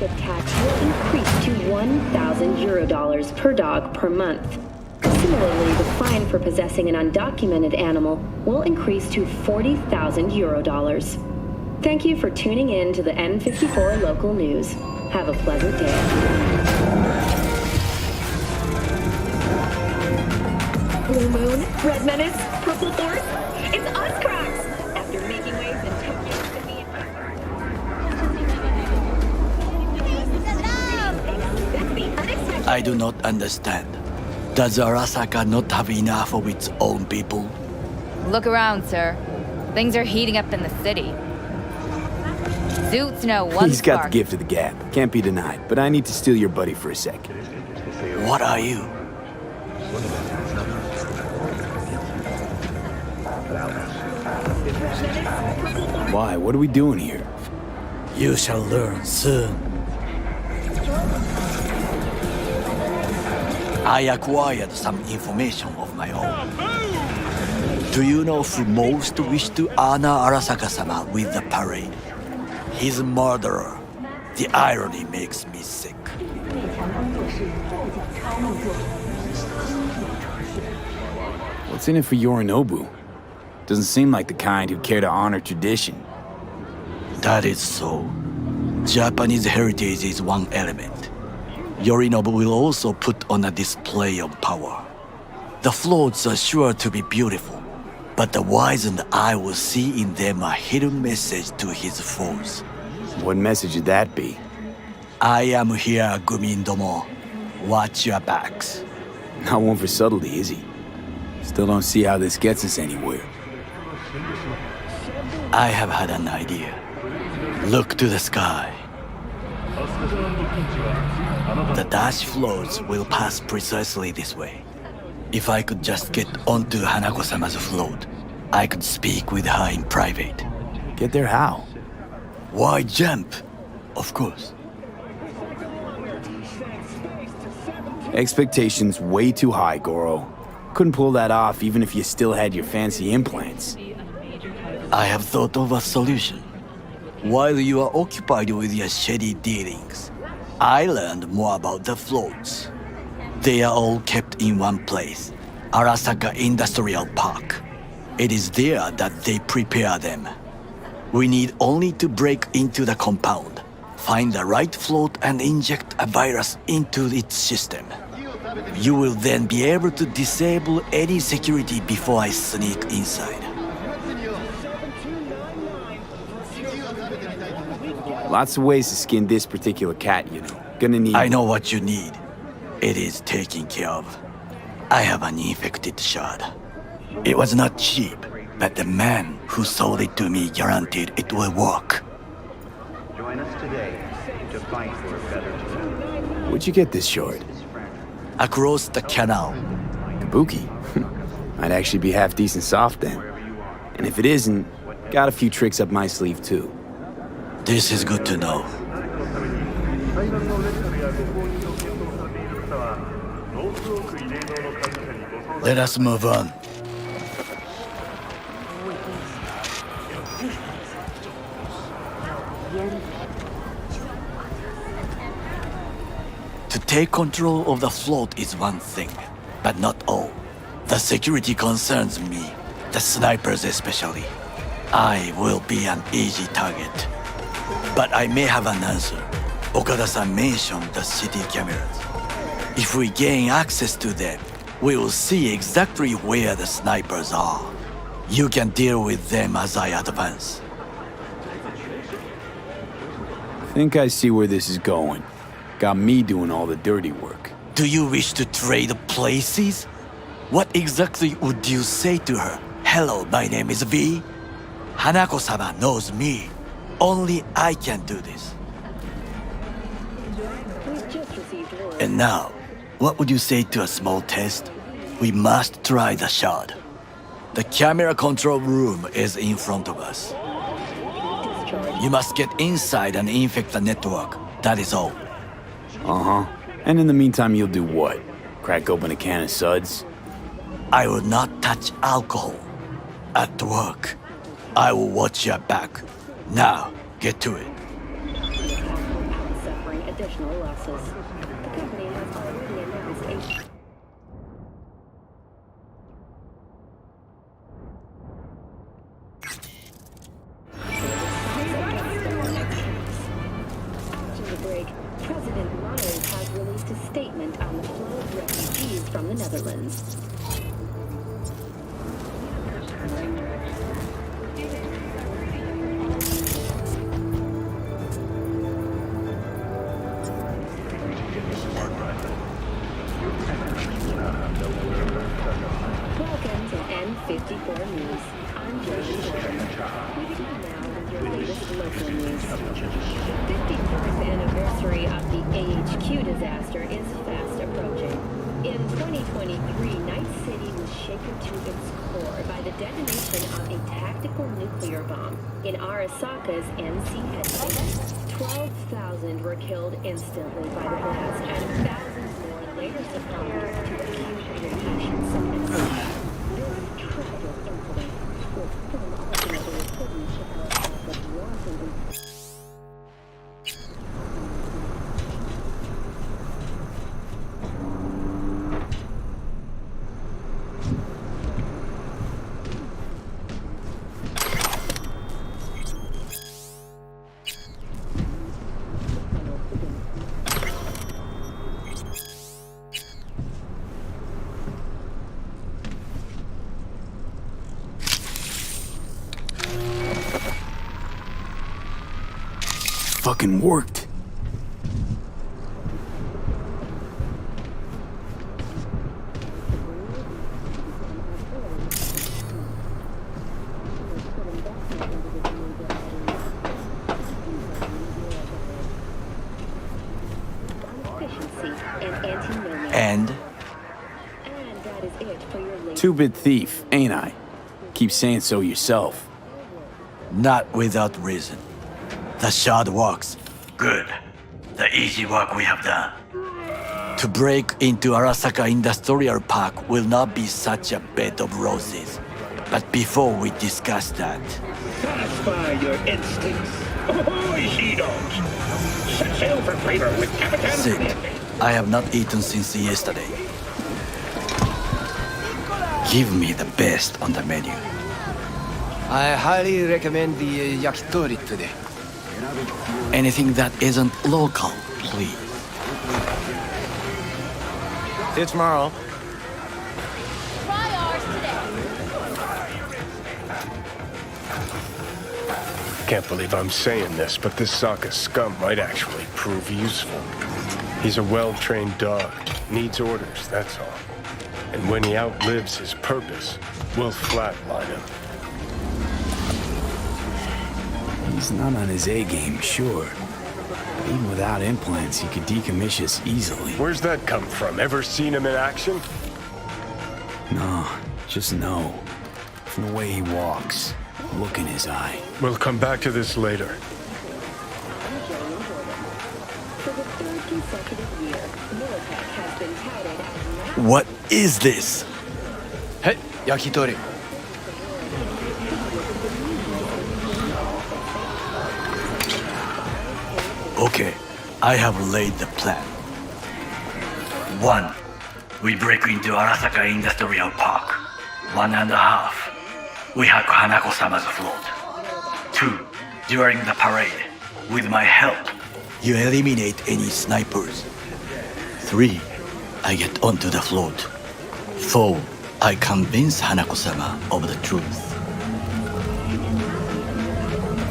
membership tax will increase to €1,000 per dog per month. Similarly, the fine for possessing an undocumented animal will increase to €40,000. Thank you for tuning in to the N54 local news. Have a pleasant day. Blue Moon, Red Menace, Purple Force, it's us, cracks! After making waves in Tokyo City and I do not understand. Does Arasaka not have enough of its own people? Look around, sir. Things are heating up in the city. Suits know one He's got the spark. gift of the gab. Can't be denied. But I need to steal your buddy for a sec. What are you? Why? What are we doing here? You shall learn soon. I acquired some information of my own. Do you know who most wished to honor Arasaka-sama with the parade? His murderer. The irony makes me sick. What's in it for Yorinobu? Doesn't seem like the kind who care to honor tradition. That is so. Japanese heritage is one element. Yorinobu will also put on a display of power. The floats are sure to be beautiful, but the wizened eye will see in them a hidden message to his foes. What message would that be? I am here, Gumindomo. Watch your backs. Not one for subtlety, is he? Still don't see how this gets us anywhere. I have had an idea. Look to the sky. The dash floats will pass precisely this way. If I could just get onto Hanako-sama's float, I could speak with her in private. Get there how? Why jump? Of course. Expectations way too high, Goro. Couldn't pull that off even if you still had your fancy implants. I have thought of a solution. While you are occupied with your shady dealings, I learned more about the floats. They are all kept in one place, Arasaka Industrial Park. It is there that they prepare them. We need only to break into the compound, find the right float and inject a virus into its system. You will then be able to disable any security before I sneak inside. Lots of ways to skin this particular cat, you know. Gonna need... I know what you need. It is taken care of. I have an infected shard. It was not cheap, but the man who sold it to me guaranteed it will work. Join us today to fight for a better tomorrow. Where'd you get this shard? Across the canal. Kabuki? Might actually be half decent soft then. And if it isn't, got a few tricks up my sleeve too. This is good to know. Let us move on. To take control of the float is one thing, but not all. The security concerns me, the snipers especially. I will be an easy target. But I may have an answer. Okada-san mentioned the city cameras. If we gain access to them, we will see exactly where the snipers are. You can deal with them as I advance. Think I see where this is going. Got me doing all the dirty work. Do you wish to trade places? What exactly would you say to her? Hello, my name is V. Hanako-sama knows me. Only I can do this. And now, what would you say to a small test? We must try the shard. The camera control room is in front of us. You must get inside and infect the network. That is all. Uh-huh. And in the meantime, you'll do what? Crack open a can of suds? I will not touch alcohol. At work, I will watch your back. Now, get to it. additional losses. The company has already announced a After the break, President Myers has released a statement on the flow of refugees from the Netherlands. Welcome to N54 News. I'm Jordan Jordan. We begin now with your latest local news. The 54th anniversary of the AHQ disaster is fast approaching. In 2023, Night City was shaken to its core by the detonation of a tactical nuclear bomb in Arasaka's NC headquarters. 12,000 were killed instantly by the blast, and thousands more later succumbed to acute radiation sickness. This tragic incident was some ultimately couldn't ship out of Washington. Fucking worked. And that is it for your latest. Two-bit thief, ain't I? Keep saying so yourself. not without reason. The shard works. Good. The easy work we have done. To break into Arasaka Industrial Park will not be such a bed of roses. But before we discuss that, Satisfy your instincts. Ahoy, she-dogs! Set sail for flavor with Capitan sit. Commanding. I have not eaten since yesterday. Give me the best on the menu. I highly recommend the yakitori today. Anything that isn't local, please. See you tomorrow. Try ours today. Can't believe I'm saying this, but this Sokka scum might actually prove useful. He's a well-trained dog. Needs orders, that's all. And when he outlives his purpose, we'll flatline him. He's not on his A-game, sure. But even without implants, he could decommission us easily. Where's that come from? Ever seen him in action? No, just no. From the way he walks, look in his eye. We'll come back to this later. For the third consecutive year, Militech has been touted as What is this? Hey, yakitori. Okay, I have laid the plan. 1. We break into Arasaka Industrial Park. 1.5. We hack Hanako-sama's float. 2. During the parade, with my help, you eliminate any snipers. 3. I get onto the float. 4. I convince Hanako-sama of the truth.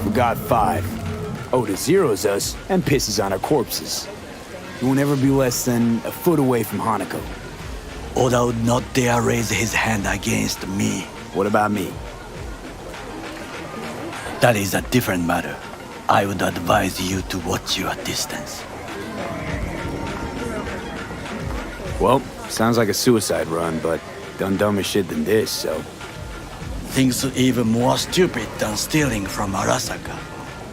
Forgot 5. Oda zeroes us and pisses on our corpses. He won't ever be less than a foot away from Hanako. Oda would not dare raise his hand against me. What about me? That is a different matter. I would advise you to watch your distance. Well, sounds like a suicide run, but done dumber shit than this, so... Things even more stupid than stealing from Arasaka.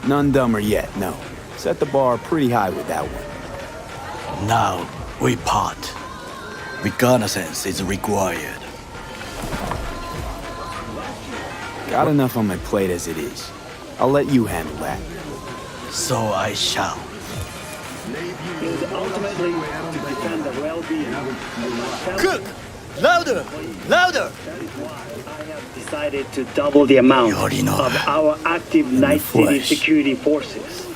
None dumber yet, no. Set the bar pretty high with that one. Now, we part. Reconnaissance is required. Got enough on my plate as it is. I'll let you handle that. So I shall. is ultimately to defend the well-being of myself. Cook! Louder! Louder! That is why I have decided to double the amount You already know of that. our active Night City flesh. security forces.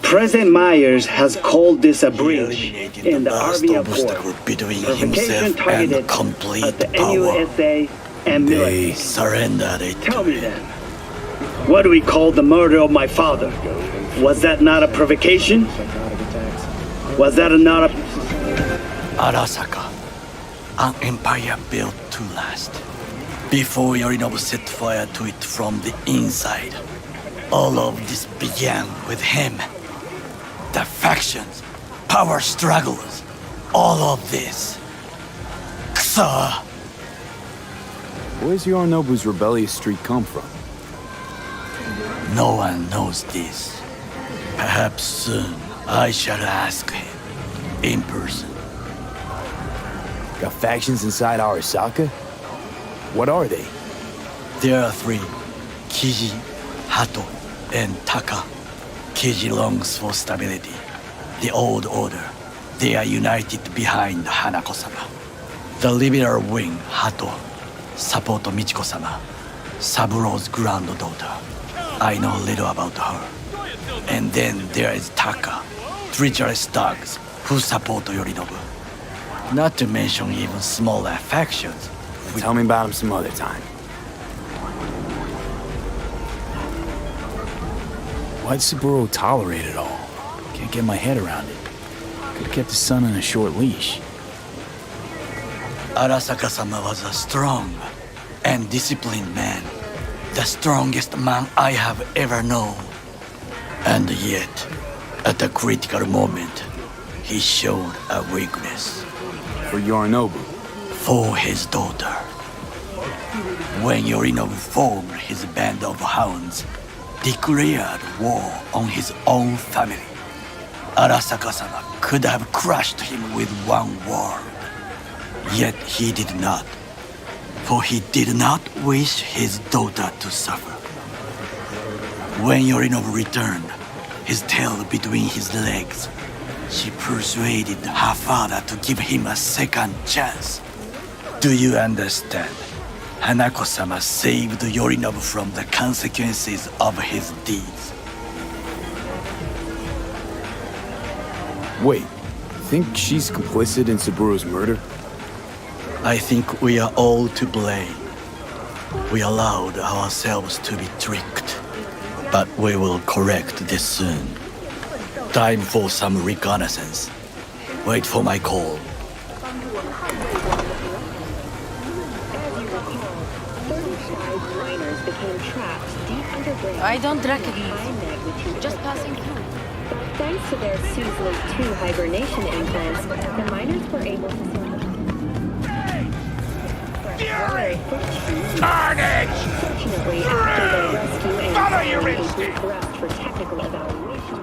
President Myers has called this a breach Eliminated in the last RV obstacle Accord. between Provocation himself targeted and complete at the power. NUSA and military. They surrendered it Tell to me him. then, what do we call the murder of my father? Was that not a provocation? Was that not a... Arasaka, an empire built to last. Before Yorinobu set fire to it from the inside, all of this began with him. The factions, power struggles, all of this. Kusa! Where's Yorinobu's rebellious streak come from? No one knows this. Perhaps soon I shall ask him in person. Got factions inside Arasaka? What are they? There are three: Kiji, Hato, and Taka. Kiji longs for stability. The old order. They are united behind Hanako-sama. The liberal wing, Hato, support Michiko-sama, Saburo's granddaughter. I know little about her. And then there is Taka, treacherous thugs who support Yorinobu. Not to mention even smaller factions. Tell me about him some other time. Why'd Saburo tolerate it all? Can't get my head around it. Could've kept his son on a short leash. Arasaka-sama was a strong and disciplined man. The strongest man I have ever known. And yet, at a critical moment, he showed a weakness. For Yorinobu. For his daughter. When Yorinobu formed his band of hounds, declared war on his own family, Arasaka-sama could have crushed him with one word. Yet he did not, for he did not wish his daughter to suffer. When Yorinobu returned, his tail between his legs, she persuaded her father to give him a second chance. Do you understand? Hanako-sama saved Yorinobu from the consequences of his deeds. Wait, think she's complicit in Saburo's murder? I think we are all to blame. We allowed ourselves to be tricked. But we will correct this soon. Time for some reconnaissance. Wait for my call. Miners became trapped deep underground. I don't recognize. High magnitude Just passing through. Thanks to their Suzley 2 hibernation implants, the miners were able to Fury! Carnage! Fortunately, after their rescue and Follow your following a instinct. brief rest for technical evaluation,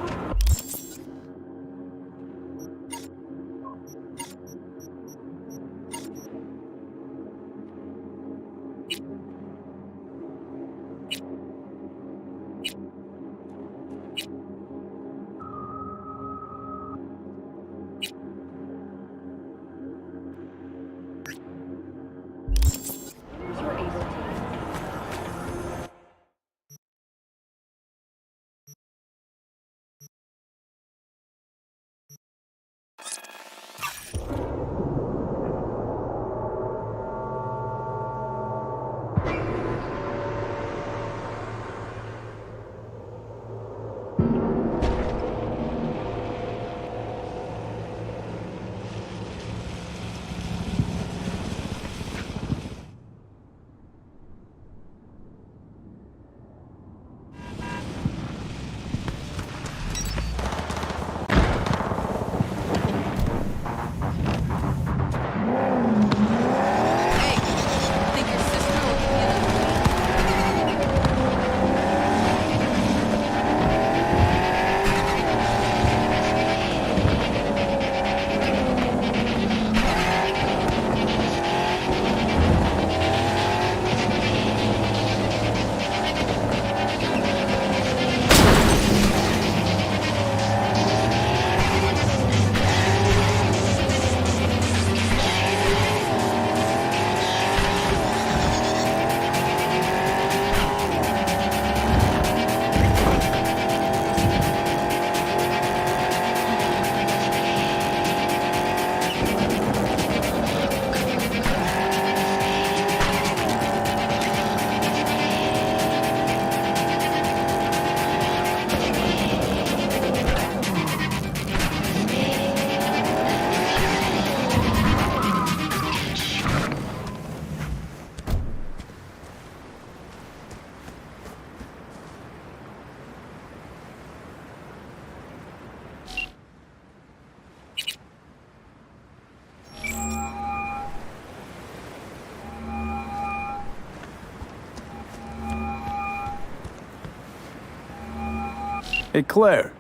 Hey, Claire.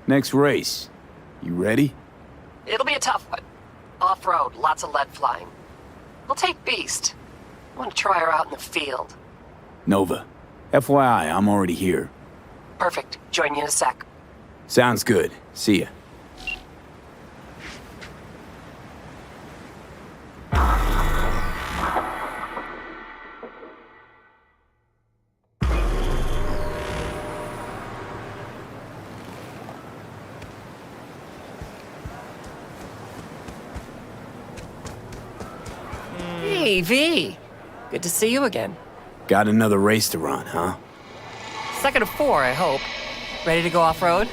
Next race. You ready? It'll be a tough one. Off-road, lots of lead flying. We'll take Beast. I want to try her out in the field. Nova. FYI, I'm already here. Perfect. Join you in a sec. Sounds good. See ya. Hey, V. Good to see you again. Got another race to run, huh? Second of 4, I hope. Ready to go off-road?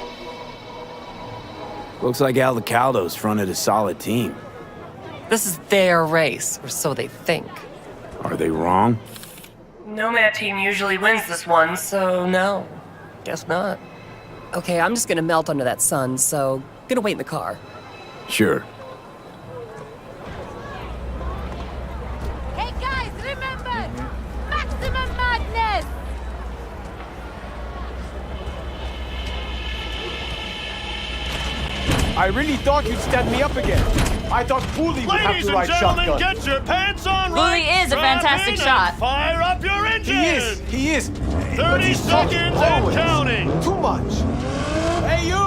Looks like Aldecaldo's fronted a solid team. This is their race, or so they think. Are they wrong? Nomad team usually wins this one, so no. Guess not. Okay, I'm just gonna melt under that sun, so gonna wait in the car. Sure. Hey guys, remember! Maximum madness! I really thought you'd stand me up again. I thought Bully would have to ride shotgun. Get your pants on Bully right. is a fantastic shot. Fire up your engine. He is. 30 seconds and counting. Too much. Hey, you!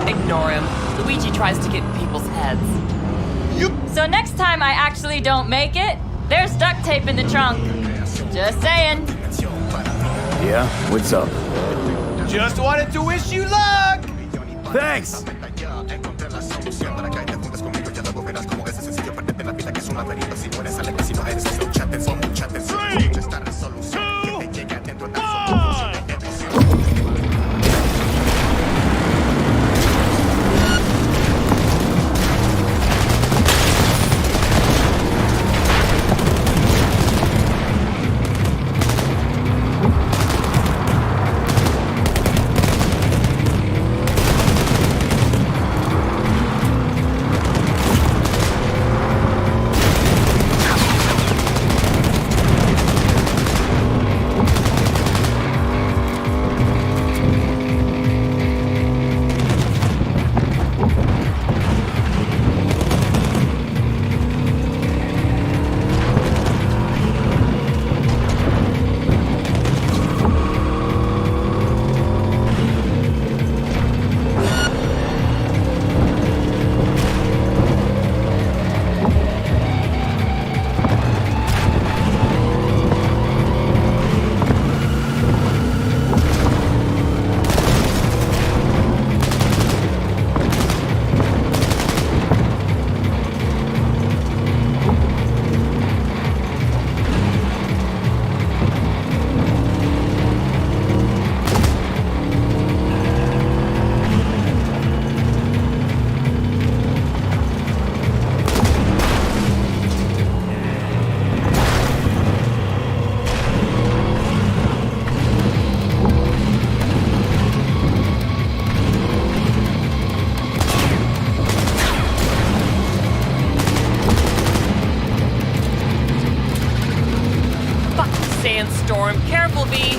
Ignore him. Luigi tries to get in people's heads. So next time I actually don't make it, there's duct tape in the trunk. Just saying. Yeah? What's up? Just wanted to wish you luck! Thanks! Three, two, Sandstorm. Careful, V.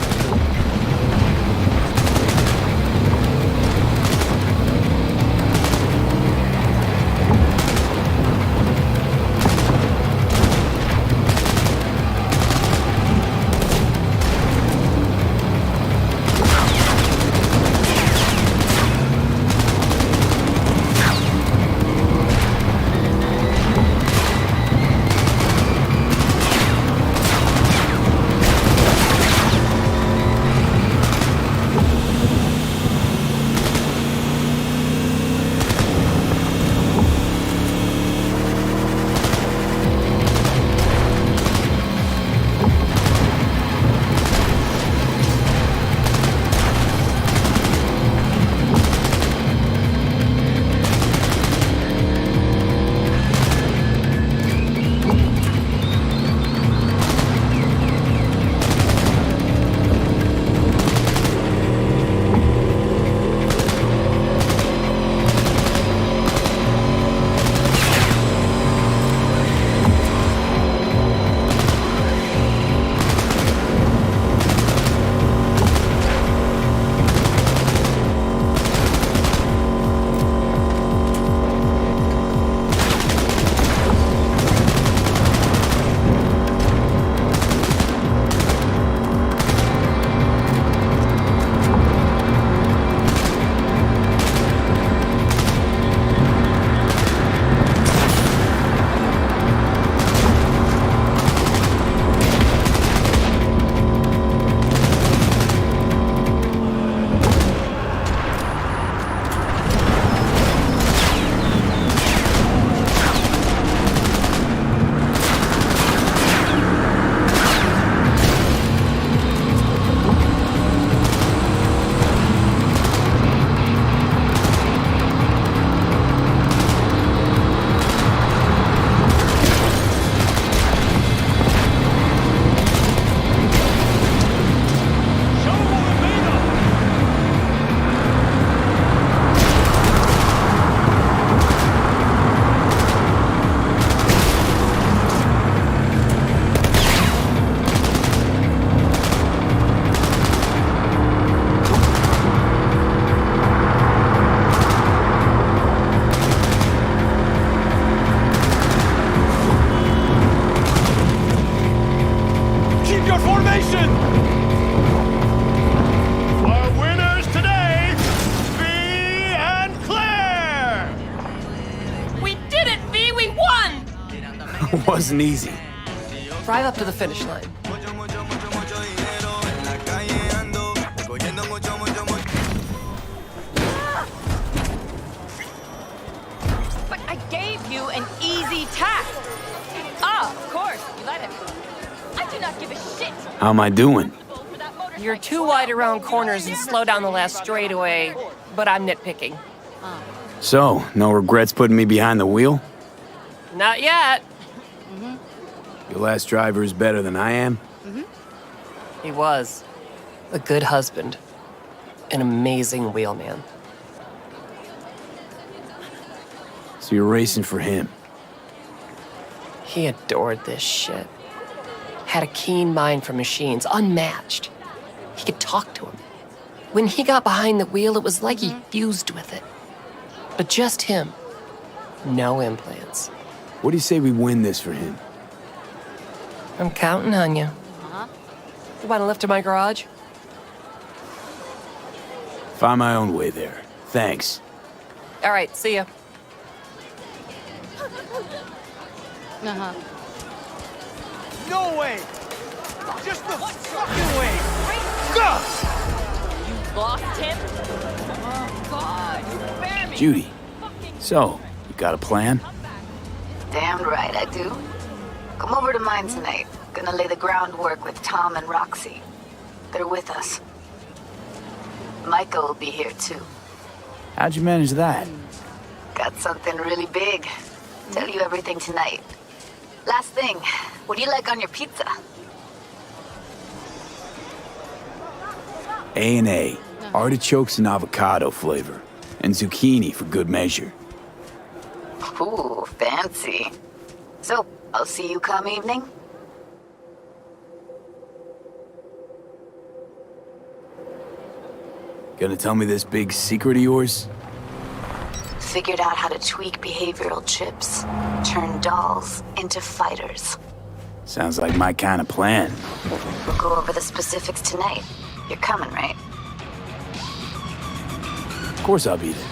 Wasn't easy. Drive up to the finish line. But I gave you an easy task. Ah, of course, you let him. I do not give a shit. How am I doing? You're too wide around corners and slow down the last straightaway, but I'm nitpicking. So, no regrets putting me behind the wheel? Not yet. Your last driver is better than I am? He was. A good husband. An amazing wheelman. So you're racing for him. He adored this shit. Had a keen mind for machines, unmatched. He could talk to him. When he got behind the wheel, it was like he fused with it. But just him. No implants. What do you say we win this for him? I'm counting on you. You want to lift to my garage? Find my own way there. Thanks. All right, see ya. No way! Just the fucking way! Go! You lost him? Oh, God, you spare me. Judy, so, you got a plan? Damn right I do. Come over to mine tonight. Gonna lay the groundwork with Tom and Roxy. They're with us. Micah will be here too. How'd you manage that? Got something really big. Tell you everything tonight. Last thing, what do you like on your pizza? A&A. Artichokes and avocado flavor. And zucchini for good measure. Ooh, fancy. So, I'll see you come evening? Gonna tell me this big secret of yours? Figured out how to tweak behavioral chips. Turn dolls into fighters. Sounds like my kind of plan. We'll go over the specifics tonight. You're coming, right? Of course I'll be there.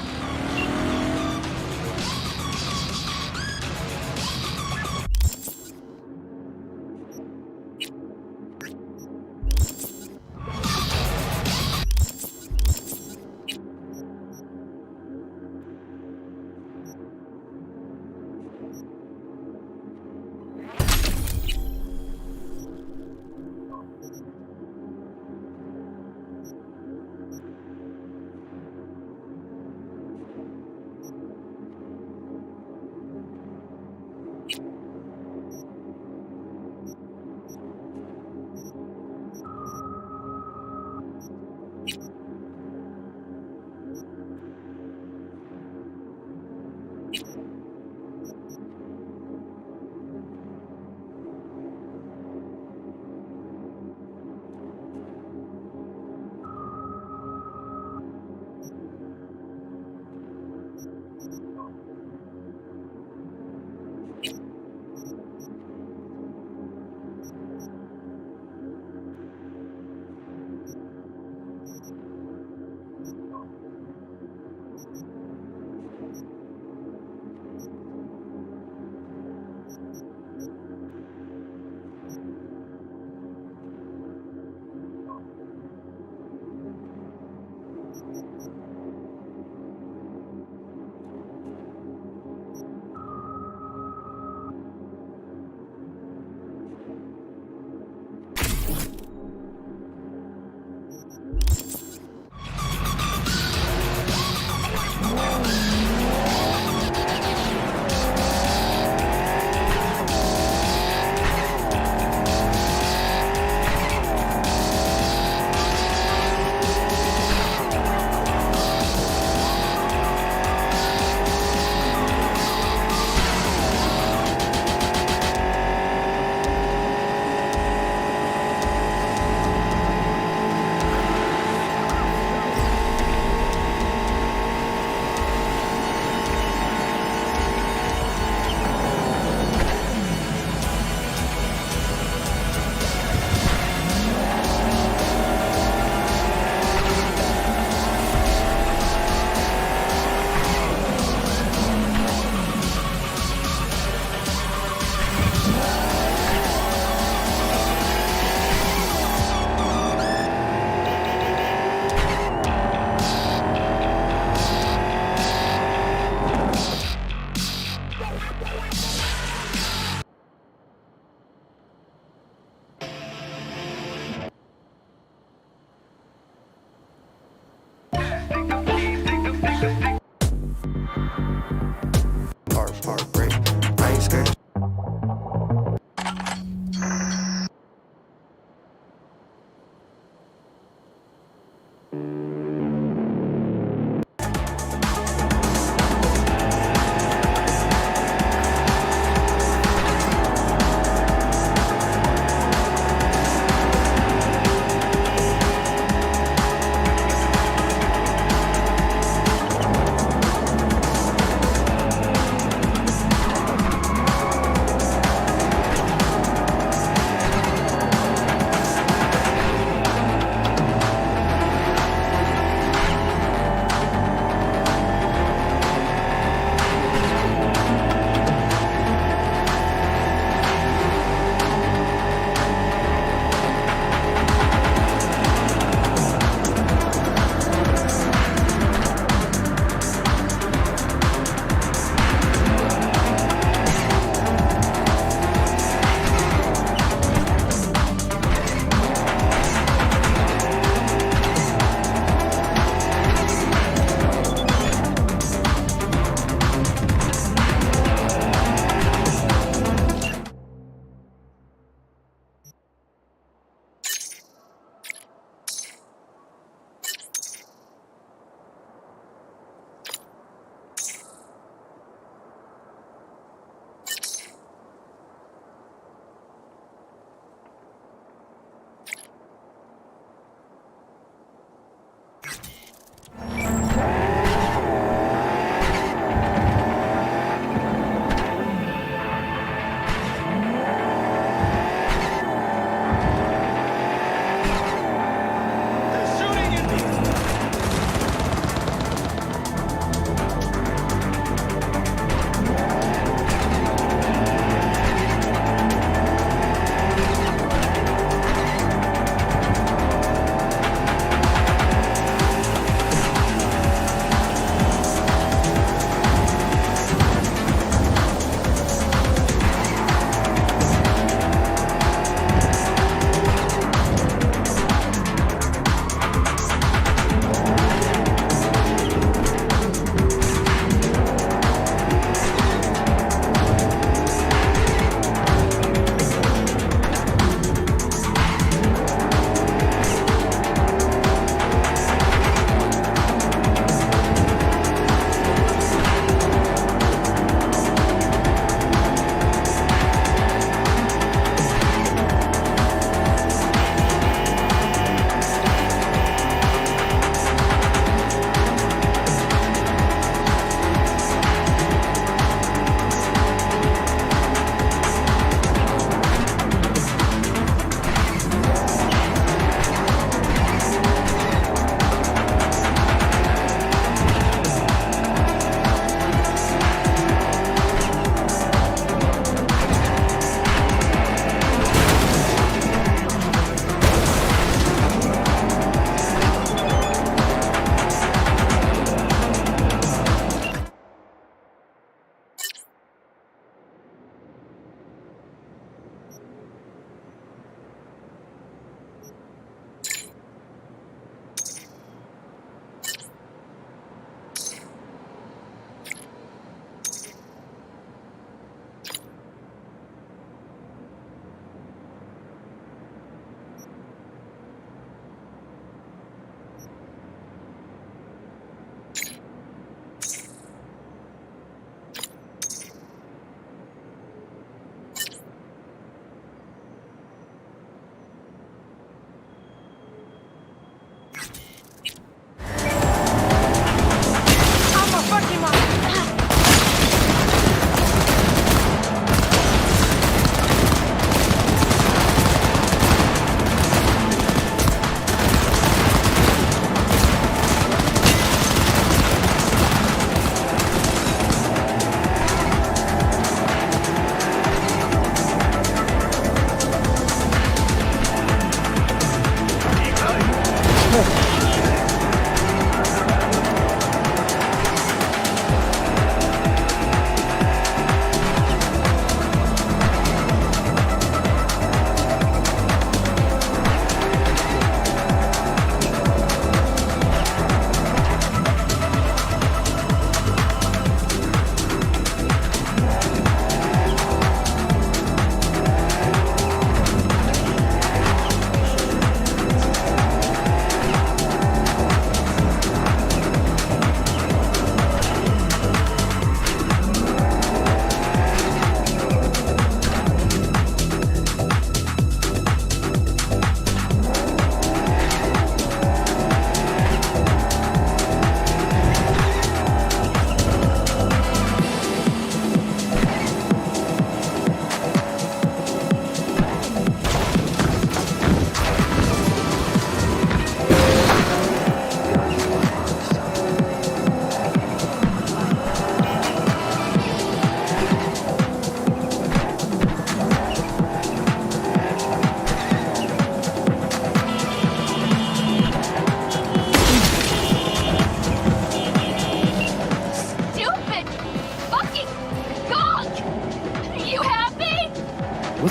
Heartbreak. I ain't scared.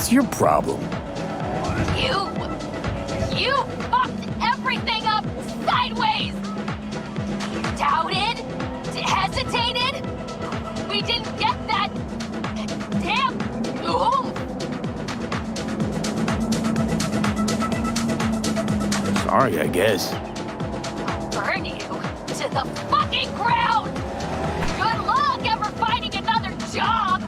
What's your problem? You fucked everything up sideways! Doubted? Hesitated? We didn't get that damn oomph! Sorry, I guess. Burn you to the fucking ground! Good luck ever finding another job!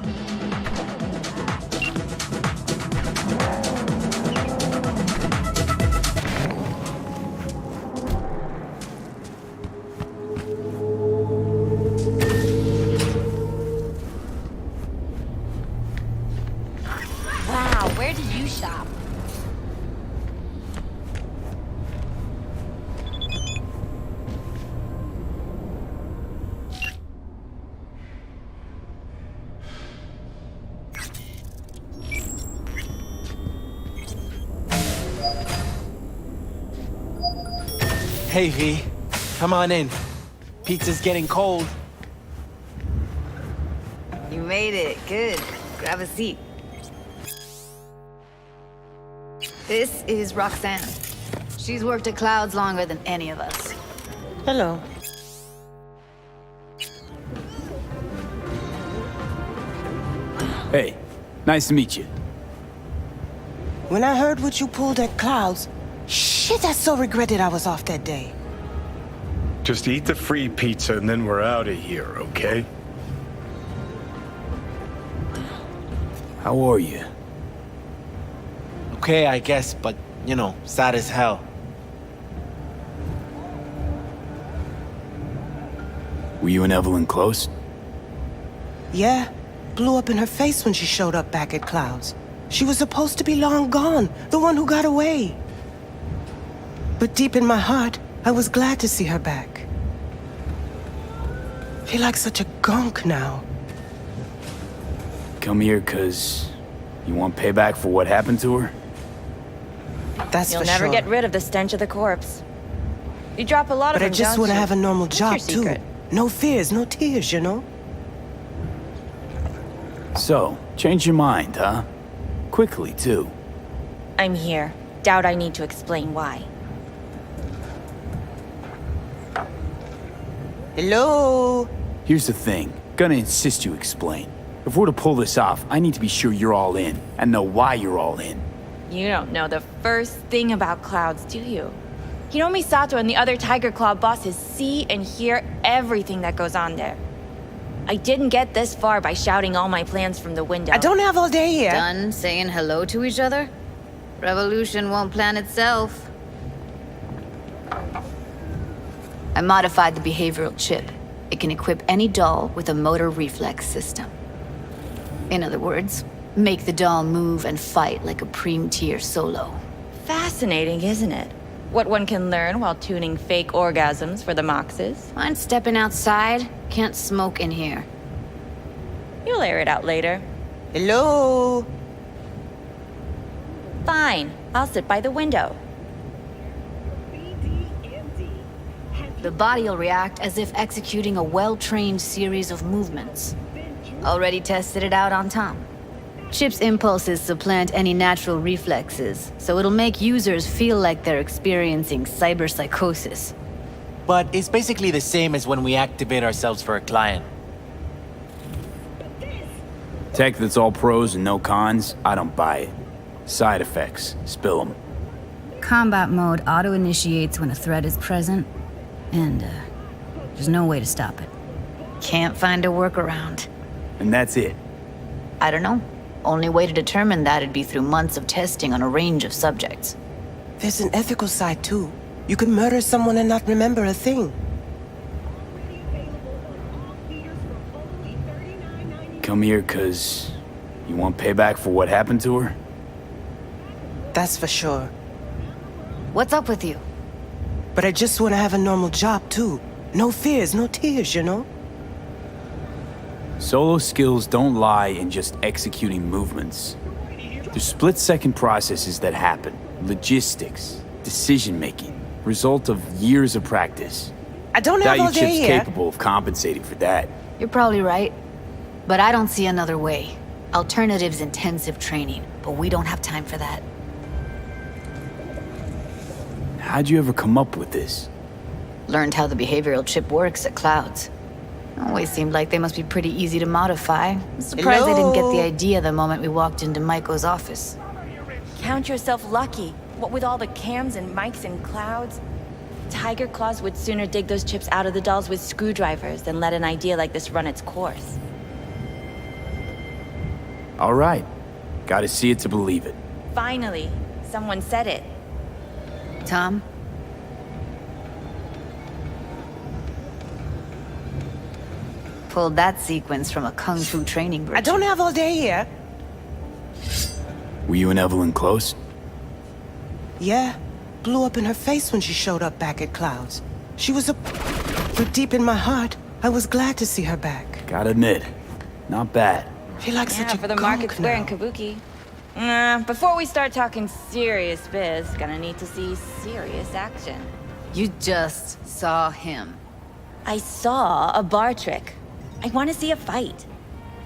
Wow, where do you shop? Hey, V. Come on in. Pizza's getting cold. You made it. Good. Grab a seat. This is Roxanne. She's worked at Clouds longer than any of us. Hello. Hey, nice to meet you. When I heard what you pulled at Clouds, shit, I so regretted I was off that day. Just eat the free pizza and then we're out of here, okay? How are you? Okay, I guess, but, you know, sad as hell. Were you and Evelyn close? Yeah, blew up in her face when she showed up back at Clouds. She was supposed to be long gone, the one who got away. But deep in my heart, I was glad to see her back. Feel like such a gunk now. Come here 'cause you want payback for what happened to her? That's You'll for never sure. get rid of the stench of the corpse. You drop a lot But of I them, just don't want to you? have a normal What's job, your too. secret? No fears, no tears, you know? So, change your mind, huh? Quickly, too. I'm here. Doubt I need to explain why. Hello? Here's the thing. Gonna insist you explain. If we're to pull this off, I need to be sure you're all in, and know why you're all in. You don't know the first thing about Clouds, do you? Hiromi Sato and the other Tiger Claw bosses see and hear everything that goes on there. I didn't get this far by shouting all my plans from the window. I don't have all day here. Done saying hello to each other? Revolution won't plan itself. I modified the behavioral chip. It can equip any doll with a motor reflex system. In other words, make the doll move and fight like a Preem-tier solo. Fascinating, isn't it? What one can learn while tuning fake orgasms for the Moxes. Mind stepping outside? Can't smoke in here. You'll air it out later. Hello? Fine, I'll sit by the window. The body will react as if executing a well-trained series of movements. Already tested it out on Tom. Chip's impulses supplant any natural reflexes, so it'll make users feel like they're experiencing cyberpsychosis. But it's basically the same as when we activate ourselves for a client. Tech that's all pros and no cons, I don't buy it. Side effects, spill them. Combat mode auto-initiates when a threat is present, and there's no way to stop it. Can't find a workaround. And that's it. I don't know. Only way to determine that'd be through months of testing on a range of subjects. There's an ethical side, too. You could murder someone and not remember a thing. Come here 'cause you want payback for what happened to her? That's for sure. What's up with you? But I just want to have a normal job, too. No fears, no tears, you know? Solo skills don't lie in just executing movements. There's split-second processes that happen. Logistics, decision-making, result of years of practice. I don't have all Value day chip's here. capable of compensating for that. You're probably right. But I don't see another way. Alternatives intensive training, but we don't have time for that. How'd you ever come up with this? Learned how the behavioral chip works at Clouds. Always seemed like they must be pretty easy to modify. Surprised they didn't get the idea the moment we walked into Maiko's office. Count yourself lucky. What with all the cams and mics and Clouds? Tiger Claws would sooner dig those chips out of the dolls with screwdrivers than let an idea like this run its course. All right. Gotta see it to believe it. Finally, someone said it. Tom? Pulled that sequence from a kung fu training bridge. I don't have all day here. Were you and Evelyn close? Yeah. Blew up in her face when she showed up back at Clouds. She was a... But deep in my heart, I was glad to see her back. Gotta admit, not bad. Feel like such a for the gonk Market Square now. in Kabuki. Before we start talking serious biz, gonna need to see serious action. You just saw him. I saw a bar trick. I want to see a fight.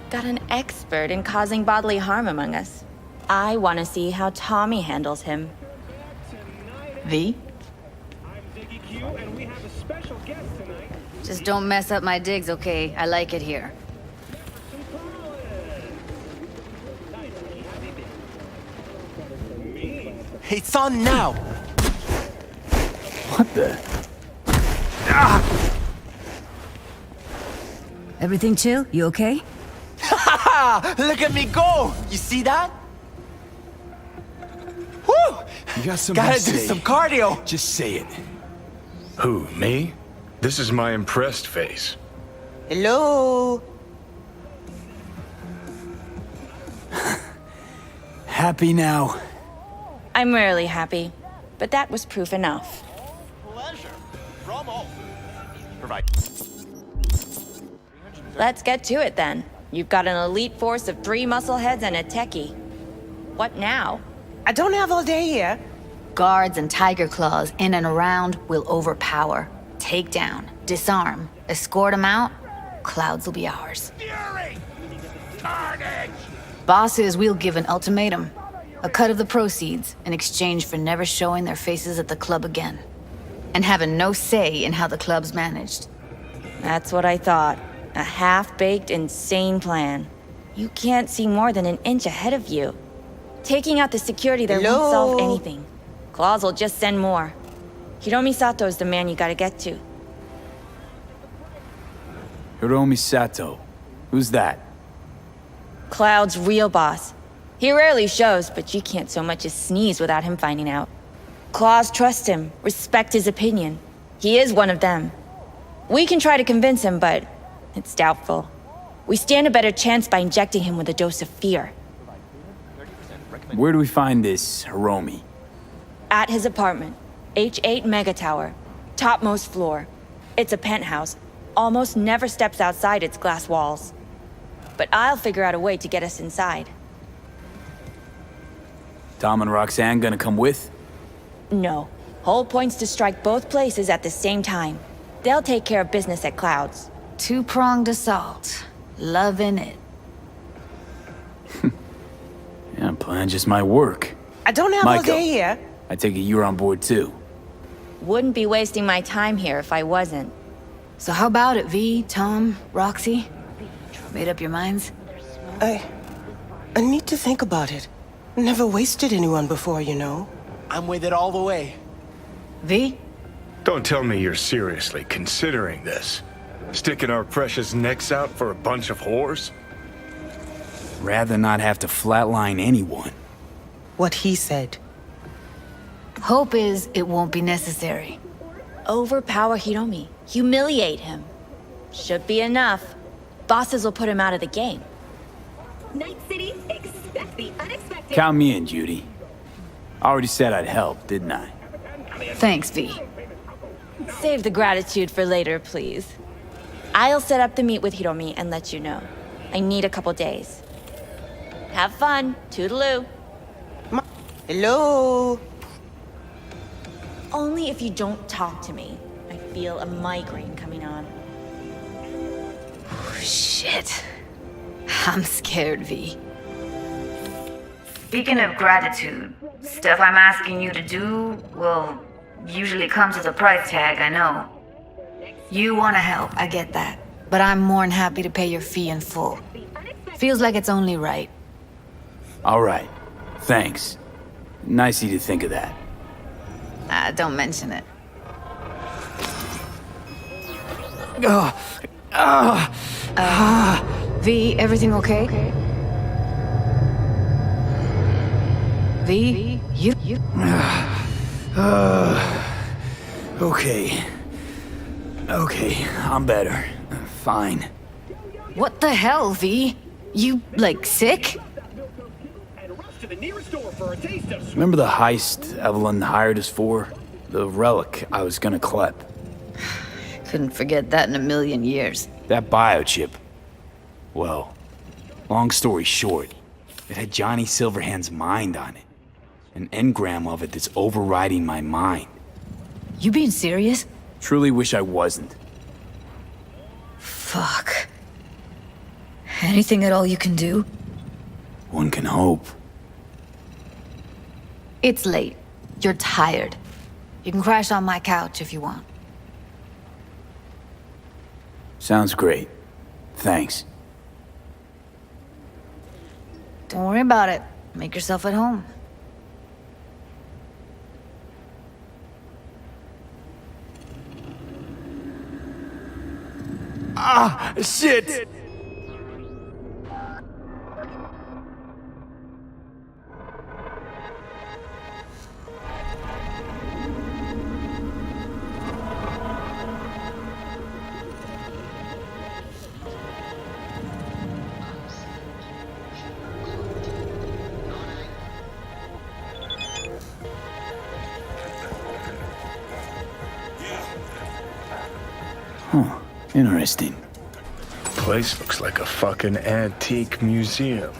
Got an expert in causing bodily harm among us. I want to see how Tommy handles him. V? Just don't mess up my digs, okay? I like it here. It's on now! What the? Everything chill? You okay? Look at me go! You see that? Woo! You got some Gotta do some cardio! Just say it. Who, me? This is my impressed face. Hello? Happy now? I'm rarely happy, but that was proof enough. Pleasure. From all. Provide. Let's get to it then. You've got an elite force of 3 muscleheads and a techie. What now? I don't have all day here. Guards and Tiger Claws in and around will overpower, take down, disarm, escort them out. Clouds will be ours. Fury! Carnage! Bosses, we'll give an ultimatum. A cut of the proceeds in exchange for never showing their faces at the club again. And having no say in how the club's managed. That's what I thought. A half-baked, insane plan. You can't see more than an inch ahead of you. Taking out the security there won't solve anything. Claws will just send more. Hiromi Sato's the man you gotta get to. Hiromi Sato. Who's that? Cloud's real boss. He rarely shows, but you can't so much as sneeze without him finding out. Claws trust him, respect his opinion. He is one of them. We can try to convince him, but it's doubtful. We stand a better chance by injecting him with a dose of fear. Where do we find this Hiromi? At his apartment, H8 Mega Tower, topmost floor. It's a penthouse, almost never steps outside its glass walls. But I'll figure out a way to get us inside. Tom and Roxanne gonna come with? No. Whole point's to strike both places at the same time. They'll take care of business at Clouds. Two-pronged assault. Loving it. Yeah, plan just might work. I don't have all Maiko, day here. I take it you're on board too. Wouldn't be wasting my time here if I wasn't. So how about it, V, Tom, Roxy? Made up your minds? I need to think about it. Never wasted anyone before, you know. I'm with it all the way. V? Don't tell me you're seriously considering this. Sticking our precious necks out for a bunch of whores? Rather not have to flatline anyone. What he said. Hope is it won't be necessary. Overpower Hiromi. Humiliate him. Should be enough. Bosses will put him out of the game. Night City, expect the unexpected. Count me in, Judy. I already said I'd help, didn't I? Thanks, V. Save the gratitude for later, please. I'll set up the meet with Hiromi and let you know. I need a couple days. Have fun. Toodaloo. Hello? Only if you don't talk to me. I feel a migraine coming on. Shit. I'm scared, V. Speaking of gratitude, stuff I'm asking you to do, well, usually comes with a price tag, I know. You want to help, I get that. But I'm more than happy to pay your fee in full. Feels like it's only right. All right. Thanks. Nice of you to think of that. Don't mention it. V, everything okay? V, you... Okay. Okay, I'm better. Fine. What the hell, V? You, like, sick? Remember the heist Evelyn hired us for? The relic I was gonna collect. Couldn't forget that in a million years. That biochip. Well, long story short, it had Johnny Silverhand's mind on it. An engram of it that's overriding my mind. You being serious? Truly wish I wasn't. Fuck. Anything at all you can do? One can hope. It's late. You're tired. You can crash on my couch if you want. Sounds great. Thanks. Don't worry about it. Make yourself at home. Ah, shit! Huh. Interesting. Place looks like a fucking antique museum.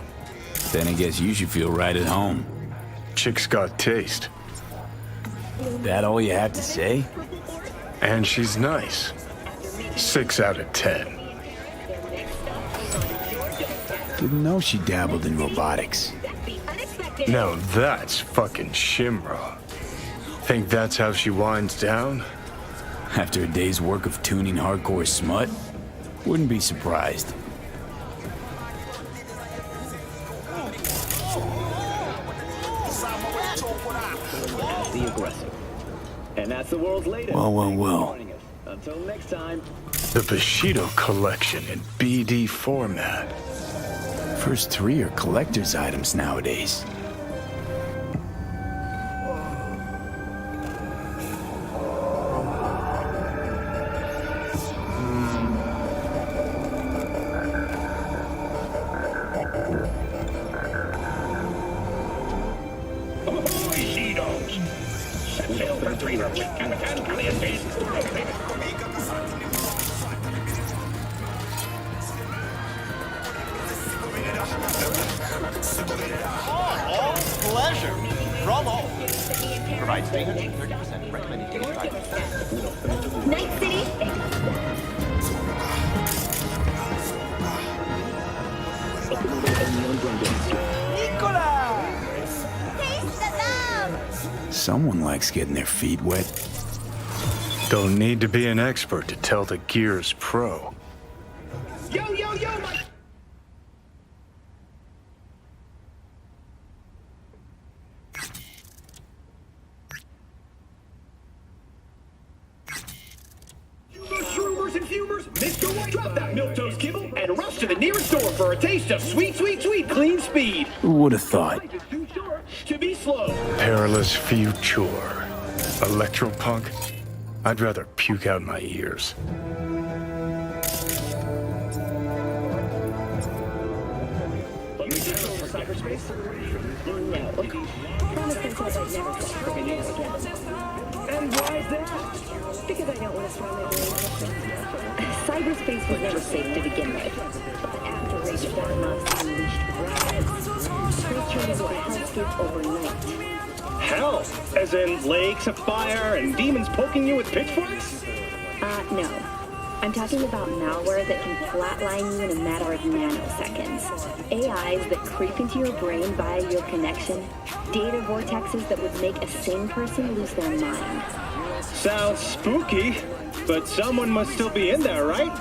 Then I guess you should feel right at home. Chick's got taste. That all you have to say? And she's nice. 6 out of 10. Didn't know she dabbled in robotics. Now that's fucking Shimra. Think that's how she winds down? After a day's work of tuning hardcore smut? Wouldn't be surprised. The aggressor. And that's the world's latest. Well. Until next time. The Bushido collection in BD format. First 3 are collector's items nowadays. All pleasure. From all. Provides 330% recommended daily drive. Night City. Someone likes getting their feet wet. Don't need to be an expert to tell the Gears pro. Yo, Shroomers and fumers, Mr. White, drop that milquetoast kibble and rush to the nearest store for a taste of sweet, clean speed. Who would have thought? To be slow. Perilous future. Electropunk? I'd rather puke out my ears. Let me tell you, cyberspace? No. Promise themselves I'd never stop friggin' you again. And why is that? Because I don't want to swallow my brain. Cyberspace was never safe to begin with. But after Rage of Darkness unleashed riots, it turned into a hellscape overnight. Hell? As in lakes of fire and demons poking you with pitchforks? No. I'm talking about malware that can flatline you in a matter of nanoseconds. AIs that creep into your brain via your connection. Data vortexes that would make a sane person lose their mind. Sounds spooky, but someone must still be in there, right?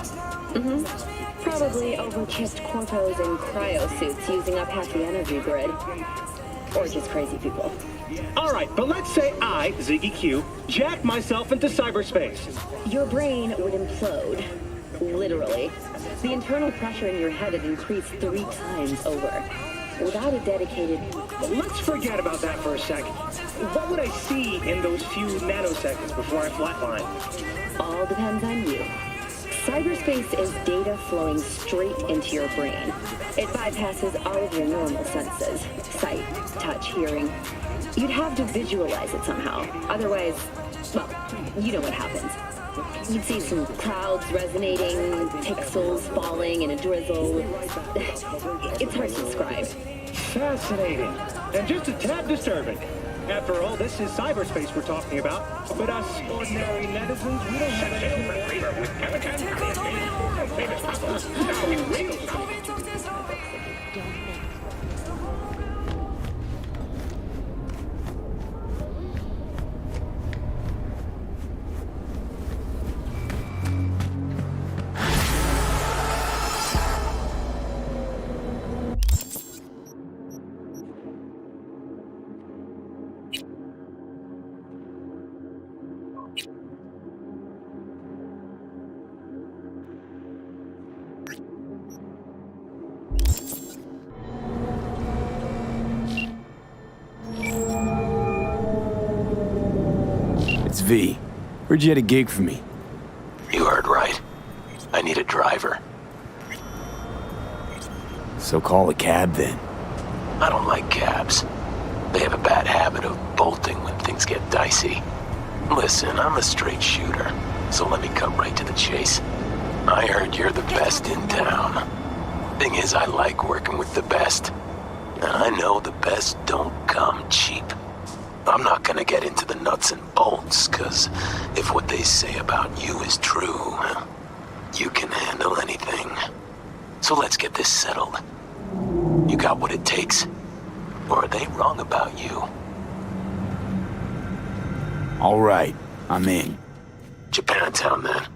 Mm-hmm. Probably over-chipped corpos in cryosuits using up half the energy grid. Or just crazy people. All right, but let's say I, Ziggy Q, jacked myself into cyberspace. Your brain would implode. Literally. The internal pressure in your head would increase 3 times over. Without a dedicated... Let's forget about that for a second. What would I see in those few nanoseconds before I flatline? All depends on you. Cyberspace is data flowing straight into your brain. It bypasses all of your normal senses. Sight, touch, hearing. You'd have to visualize it somehow. Otherwise, well, you know what happens. You'd see some clouds resonating, pixels falling in a drizzle. It's hard to describe. Fascinating. And just a tad disturbing. After all, this is cyberspace we're talking about. But us ordinary netizens, we don't have It's V. Heard you had a gig for me. You heard right. I need a driver. So call a cab then. I don't like cabs. They have a bad habit of bolting when things get dicey. Listen, I'm a straight shooter, so let me cut right to the chase. I heard you're the best in town. Thing is, I like working with the best. And I know the best don't come cheap. I'm not gonna get into the nuts and bolts, cause if what they say about you is true, you can handle anything. So let's get this settled. You got what it takes? Or are they wrong about you? All right, I'm in. Japantown then.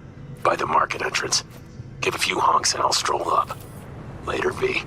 By the market entrance. Give a few honks and I'll stroll up. Later, V.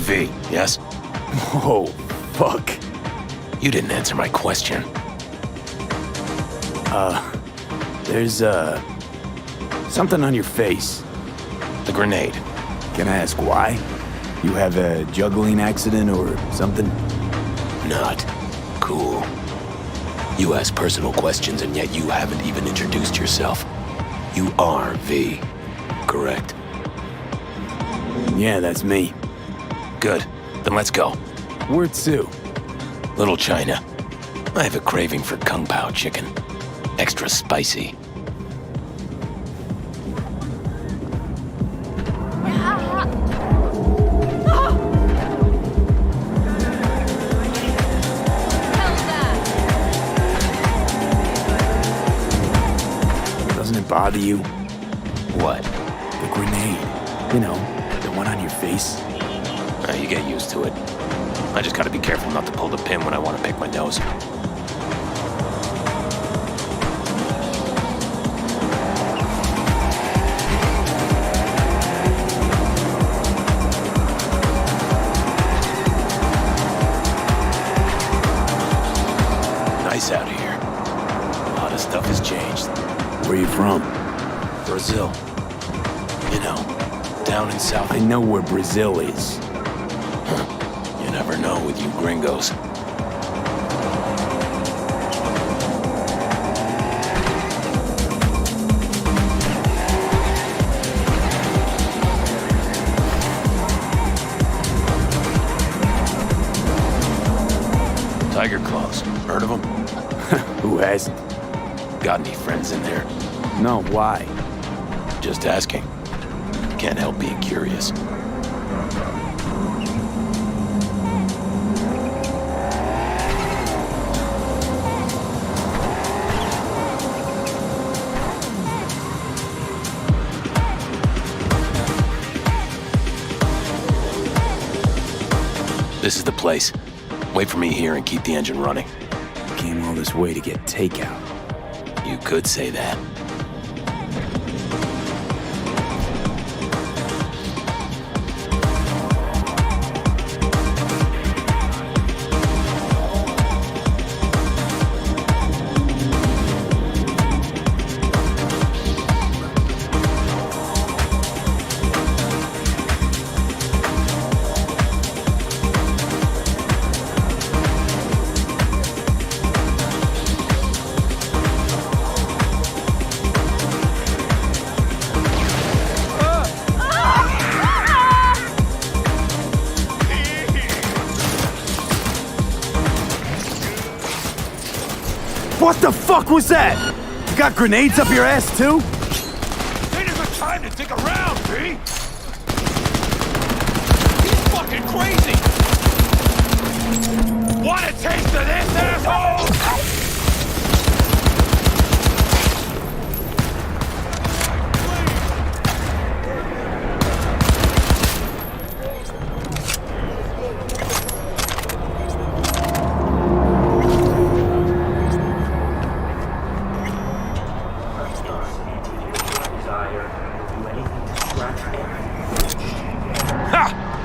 V, yes? Oh, fuck. You didn't answer my question. There's, something on your face. The grenade. Can I ask why? You have a juggling accident or something? Not cool. You ask personal questions and yet you haven't even introduced yourself. You are V, correct? Yeah, that's me. Good. Then let's go. Where to? Little China. I have a craving for Kung Pao chicken. Extra spicy. Doesn't it bother you? What? The grenade. You know, the one on your face. You get used to it. I just gotta be careful not to pull the pin when I want to pick my nose. Nice out here. A lot of stuff has changed. Where you from? Brazil. You know, down in South... I know where Brazil is. You never know with you gringos. Tiger Claws. Heard of them? Who hasn't? Got any friends in there? No, why? Just asking. Can't help being curious. This is the place. Wait for me here and keep the engine running. Came all this way to get takeout. You could say that. What the fuck was that? You got grenades up your ass too? Ain't a good time to dig around, B! He's fucking crazy! Want a taste of this, asshole?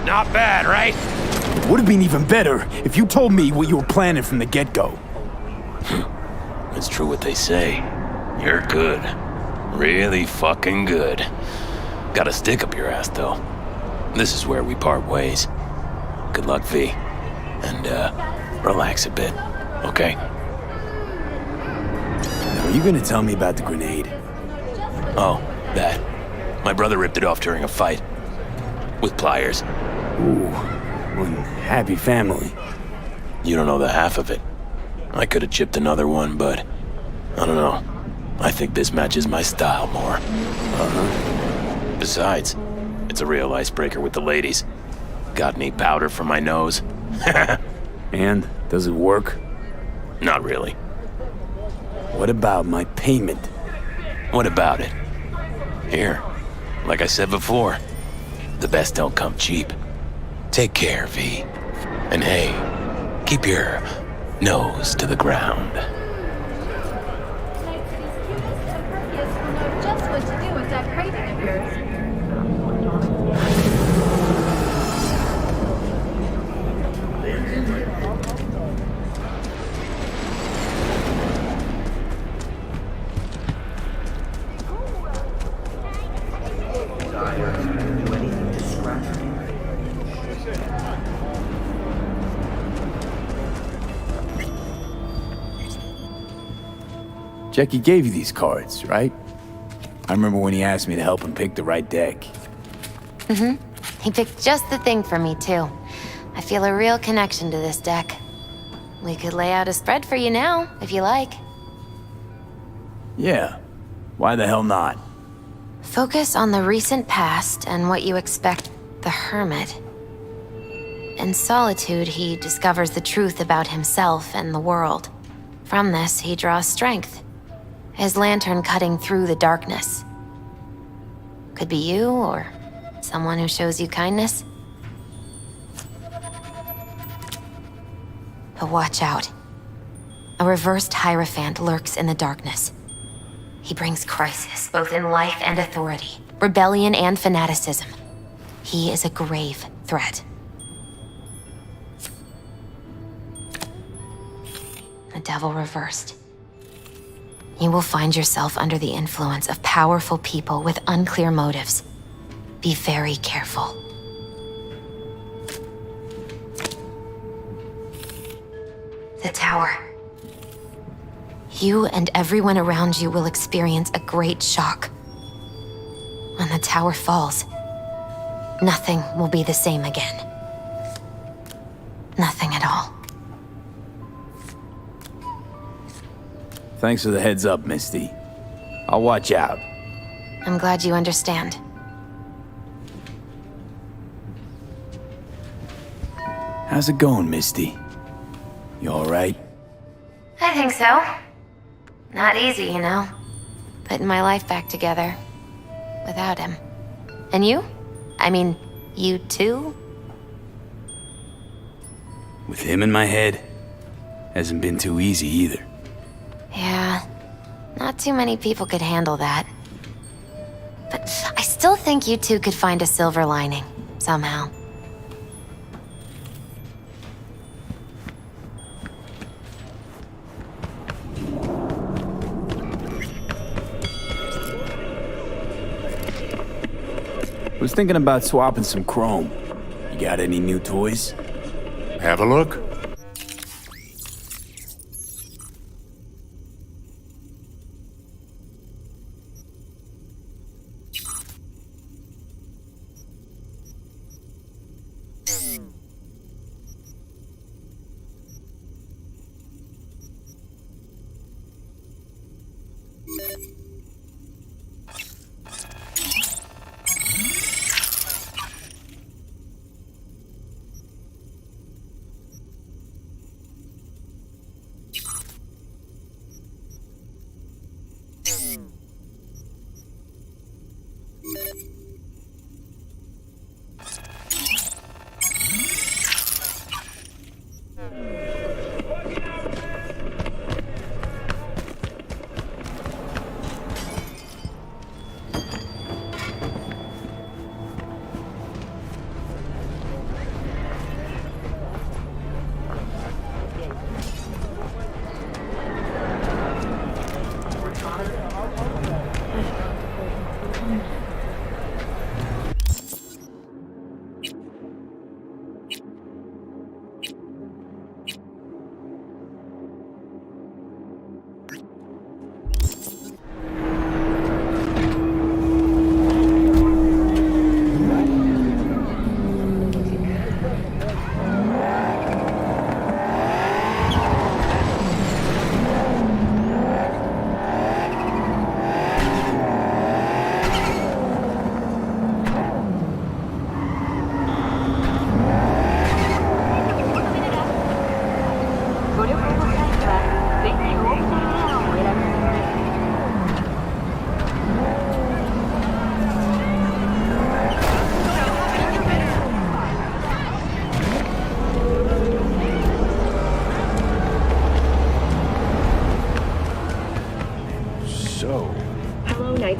Not bad, right? It would have been even better if you told me what you were planning from the get-go. It's true what they say. You're good. Really fucking good. Got a stick up your ass, though. This is where we part ways. Good luck, V. And, relax a bit, okay? Are you gonna tell me about the grenade? Oh, that. My brother ripped it off during a fight. With pliers. Ooh, one happy family. You don't know the half of it. I could have chipped another one, but I don't know. I think this matches my style more. Uh-huh. Besides, it's a real icebreaker with the ladies. Got any powder for my nose? And, does it work? Not really. What about my payment? What about it? Here, like I said before, the best don't come cheap. Take care, V. And hey, keep your nose to the ground. Just what to do with that craving of yours. Jackie gave you these cards, right? I remember when he asked me to help him pick the right deck. Mm-hmm. He picked just the thing for me, too. I feel a real connection to this deck. We could lay out a spread for you now, if you like. Yeah. Why the hell not? Focus on the recent past and what you expect the Hermit. In solitude, he discovers the truth about himself and the world. From this, he draws strength. His lantern cutting through the darkness. Could be you, or someone who shows you kindness. But watch out. A reversed Hierophant lurks in the darkness. He brings crisis, both in life and authority, rebellion and fanaticism. He is a grave threat. The devil reversed. You will find yourself under the influence of powerful people with unclear motives. Be very careful. The tower. You and everyone around you will experience a great shock. When the tower falls, nothing will be the same again. Nothing at all. Thanks for the heads up, Misty. I'll watch out. I'm glad you understand. How's it going, Misty? You alright? I think so. Not easy, you know. Putting my life back together. Without him. And you? I mean, you too? With him in my head, hasn't been too easy either. Yeah. Not too many people could handle that. But I still think you two could find a silver lining. Somehow. Was thinking about swapping some chrome. You got any new toys? Have a look.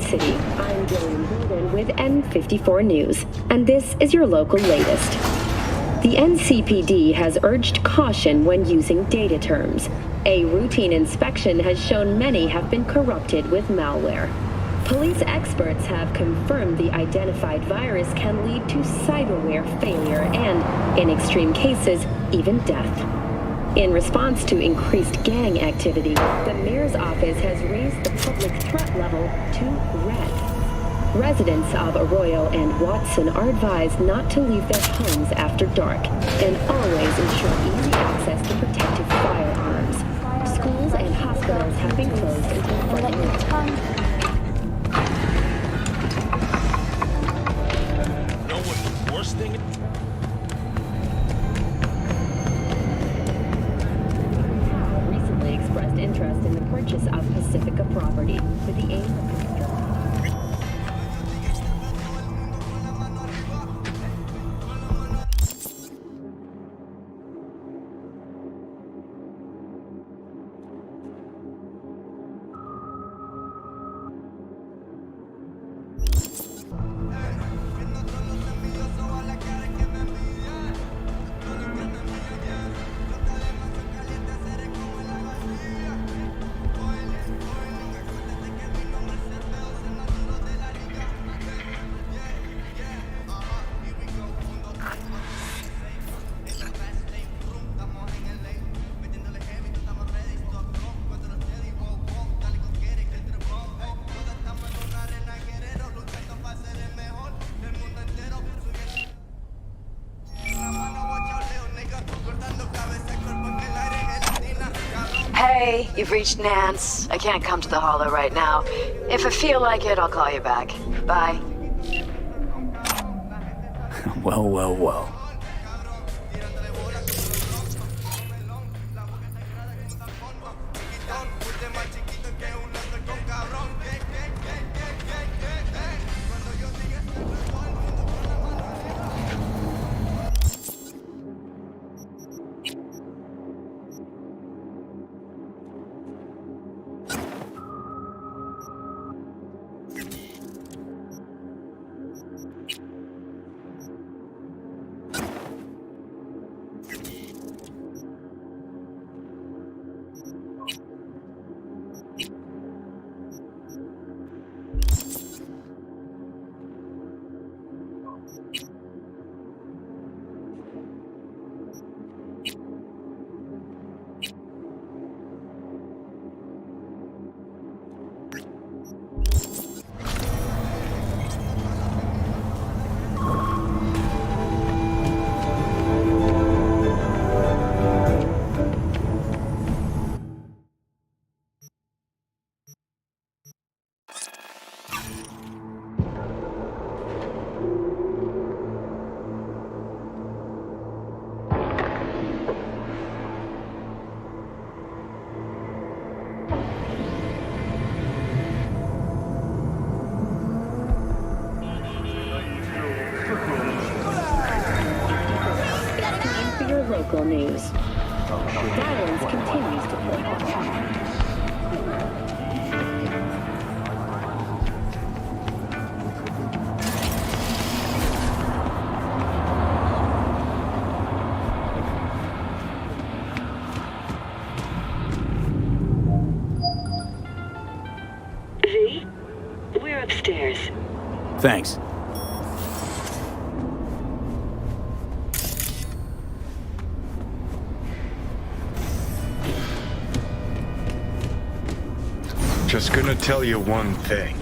City. I'm Gillian Golden with N54 News, and this is your local latest. The NCPD has urged caution when using data terms. A routine inspection has shown many have been corrupted with malware. Police experts have confirmed the identified virus can lead to cyberware failure and, in extreme cases, even death. In response to increased gang activity, the mayor's office has raised the public threat level to red. Residents of Arroyo and Watson are advised not to leave their homes after dark and always ensure easy access to protective firearms. Schools and hospitals have been closed until further notice. You know what the worst thing is? Recently expressed interest in the purchase of Pacifica property with the aim of constructing. Hey, you've reached Nance. I can't come to the Hollow right now. If I feel like it, I'll call you back. Bye. Well, well, well. Local news. Violence continues to flare. V, we're upstairs. Thanks. Just gonna tell you one thing.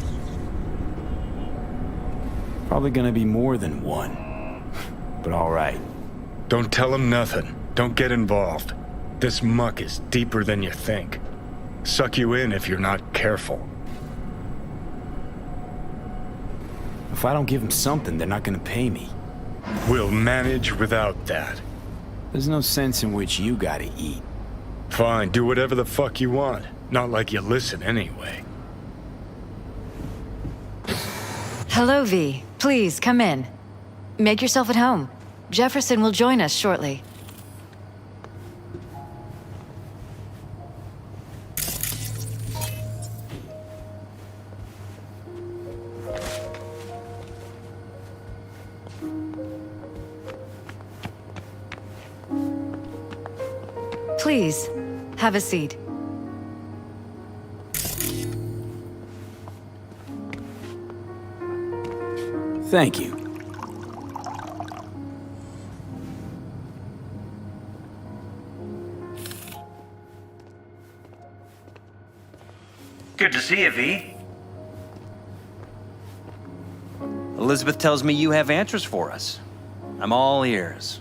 Probably gonna be more than one. But all right. Don't tell him nothing. Don't get involved. This muck is deeper than you think. Suck you in if you're not careful. If I don't give them something, they're not gonna pay me. We'll manage without that. There's no sense in which you gotta eat. Fine, do whatever the fuck you want. Not like you listen anyway. Hello, V. Please, come in. Make yourself at home. Jefferson will join us shortly. Please, have a seat. Thank you. Good to see you, V. Elizabeth tells me you have answers for us. I'm all ears.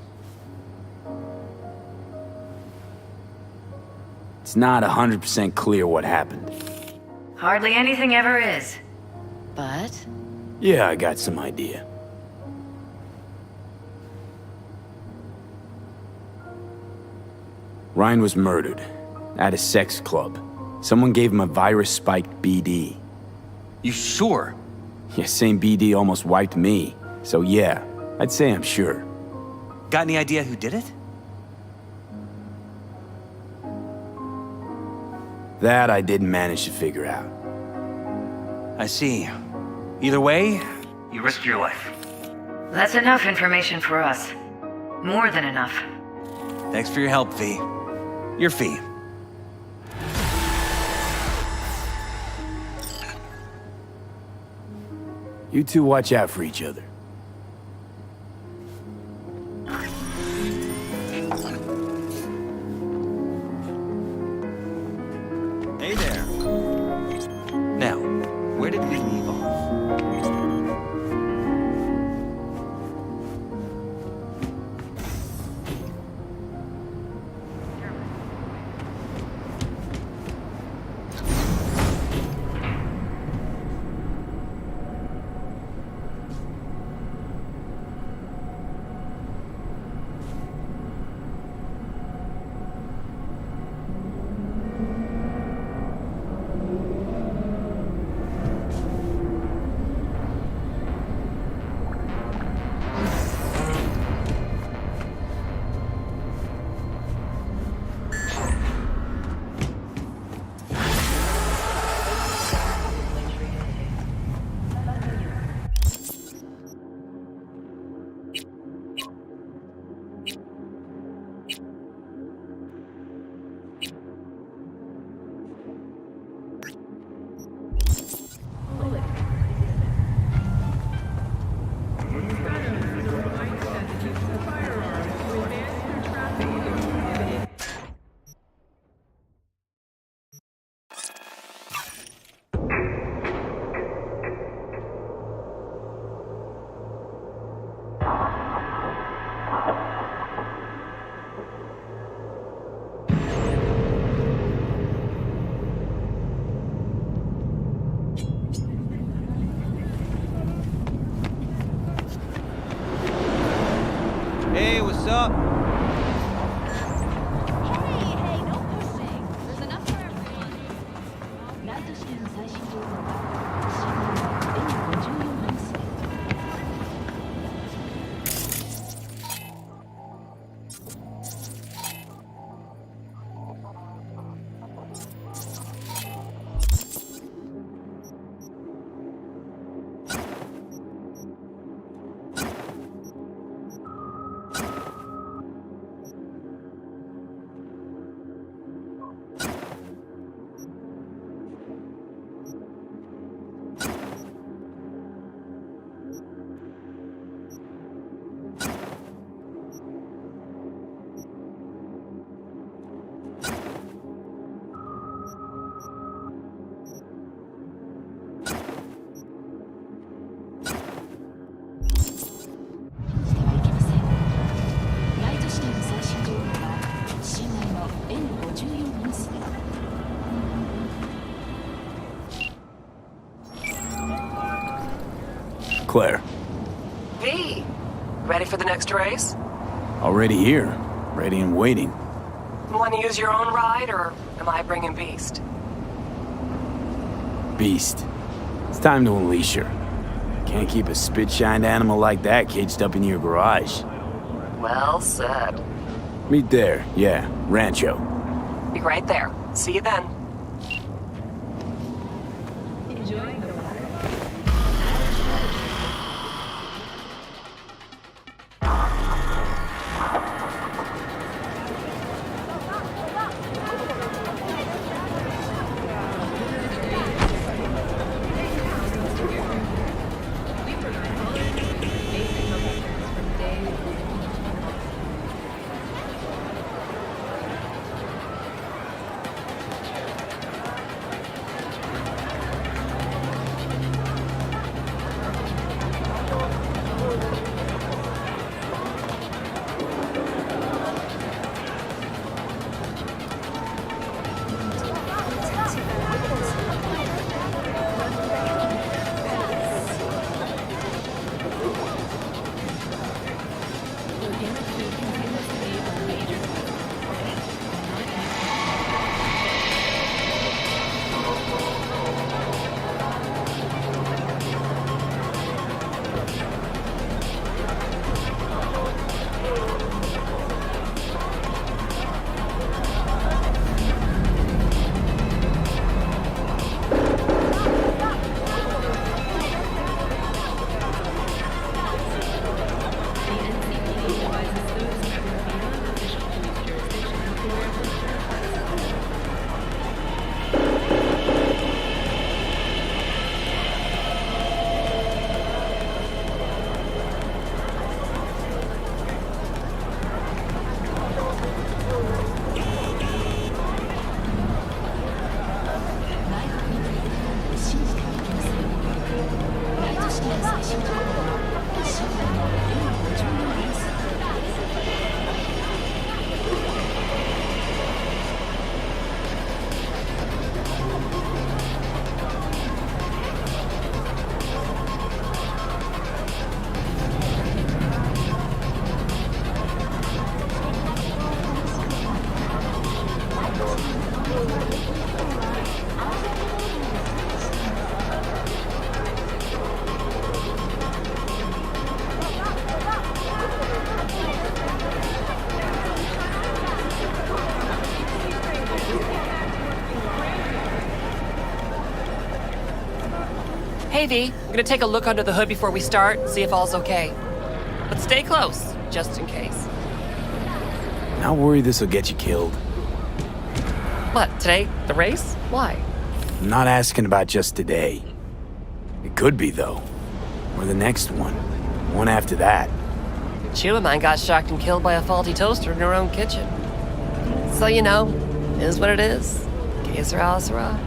It's not 100% clear what happened. Hardly anything ever is. But Yeah, I got some idea. Ryan was murdered at a sex club. Someone gave him a virus-spiked BD. You sure? Yeah, same BD almost wiped me. So yeah, I'd say I'm sure. Got any idea who did it? That I didn't manage to figure out. I see. Either way, you risked your life. that's enough information for us. More than enough. Thanks for your help, V. Your fee. You two watch out for each other. Hey there. Now, where did we leave off? Hey, what's up? Claire, V, ready for the next race? already here. Ready and waiting. Want to use your own ride, or am I bringing Beast? Beast. It's time to unleash her. Can't keep a spit-shined animal like that caged up in your garage. Well said. Meet there, yeah, Rancho. Be right there. See you then. Hey, V. I'm gonna take a look under the hood before we start, see if all's okay. But stay close, just in case. Not worry this'll get you killed. What, today? The race? Why? I'm not asking about just today. It could be, though. Or the next one. One after that. Chew of mine got shocked and killed by a faulty toaster in her own kitchen. So, you know, it is what it is. Que sera, sera.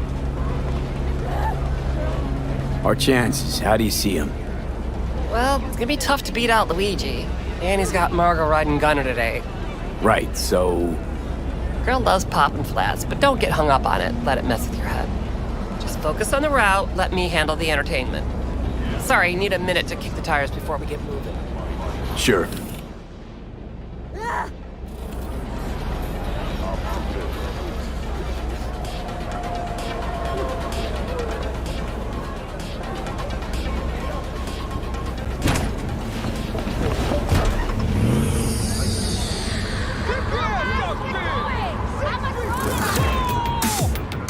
Our chances, how do you see them? Well, it's gonna be tough to beat out Luigi. And he's got Margot riding Gunner today. Right, so... Girl loves popping flats, but don't get hung up on it. Let it mess with your head. Just focus on the route, let me handle the entertainment. Sorry, need a minute to kick the tires before we get moving. Sure.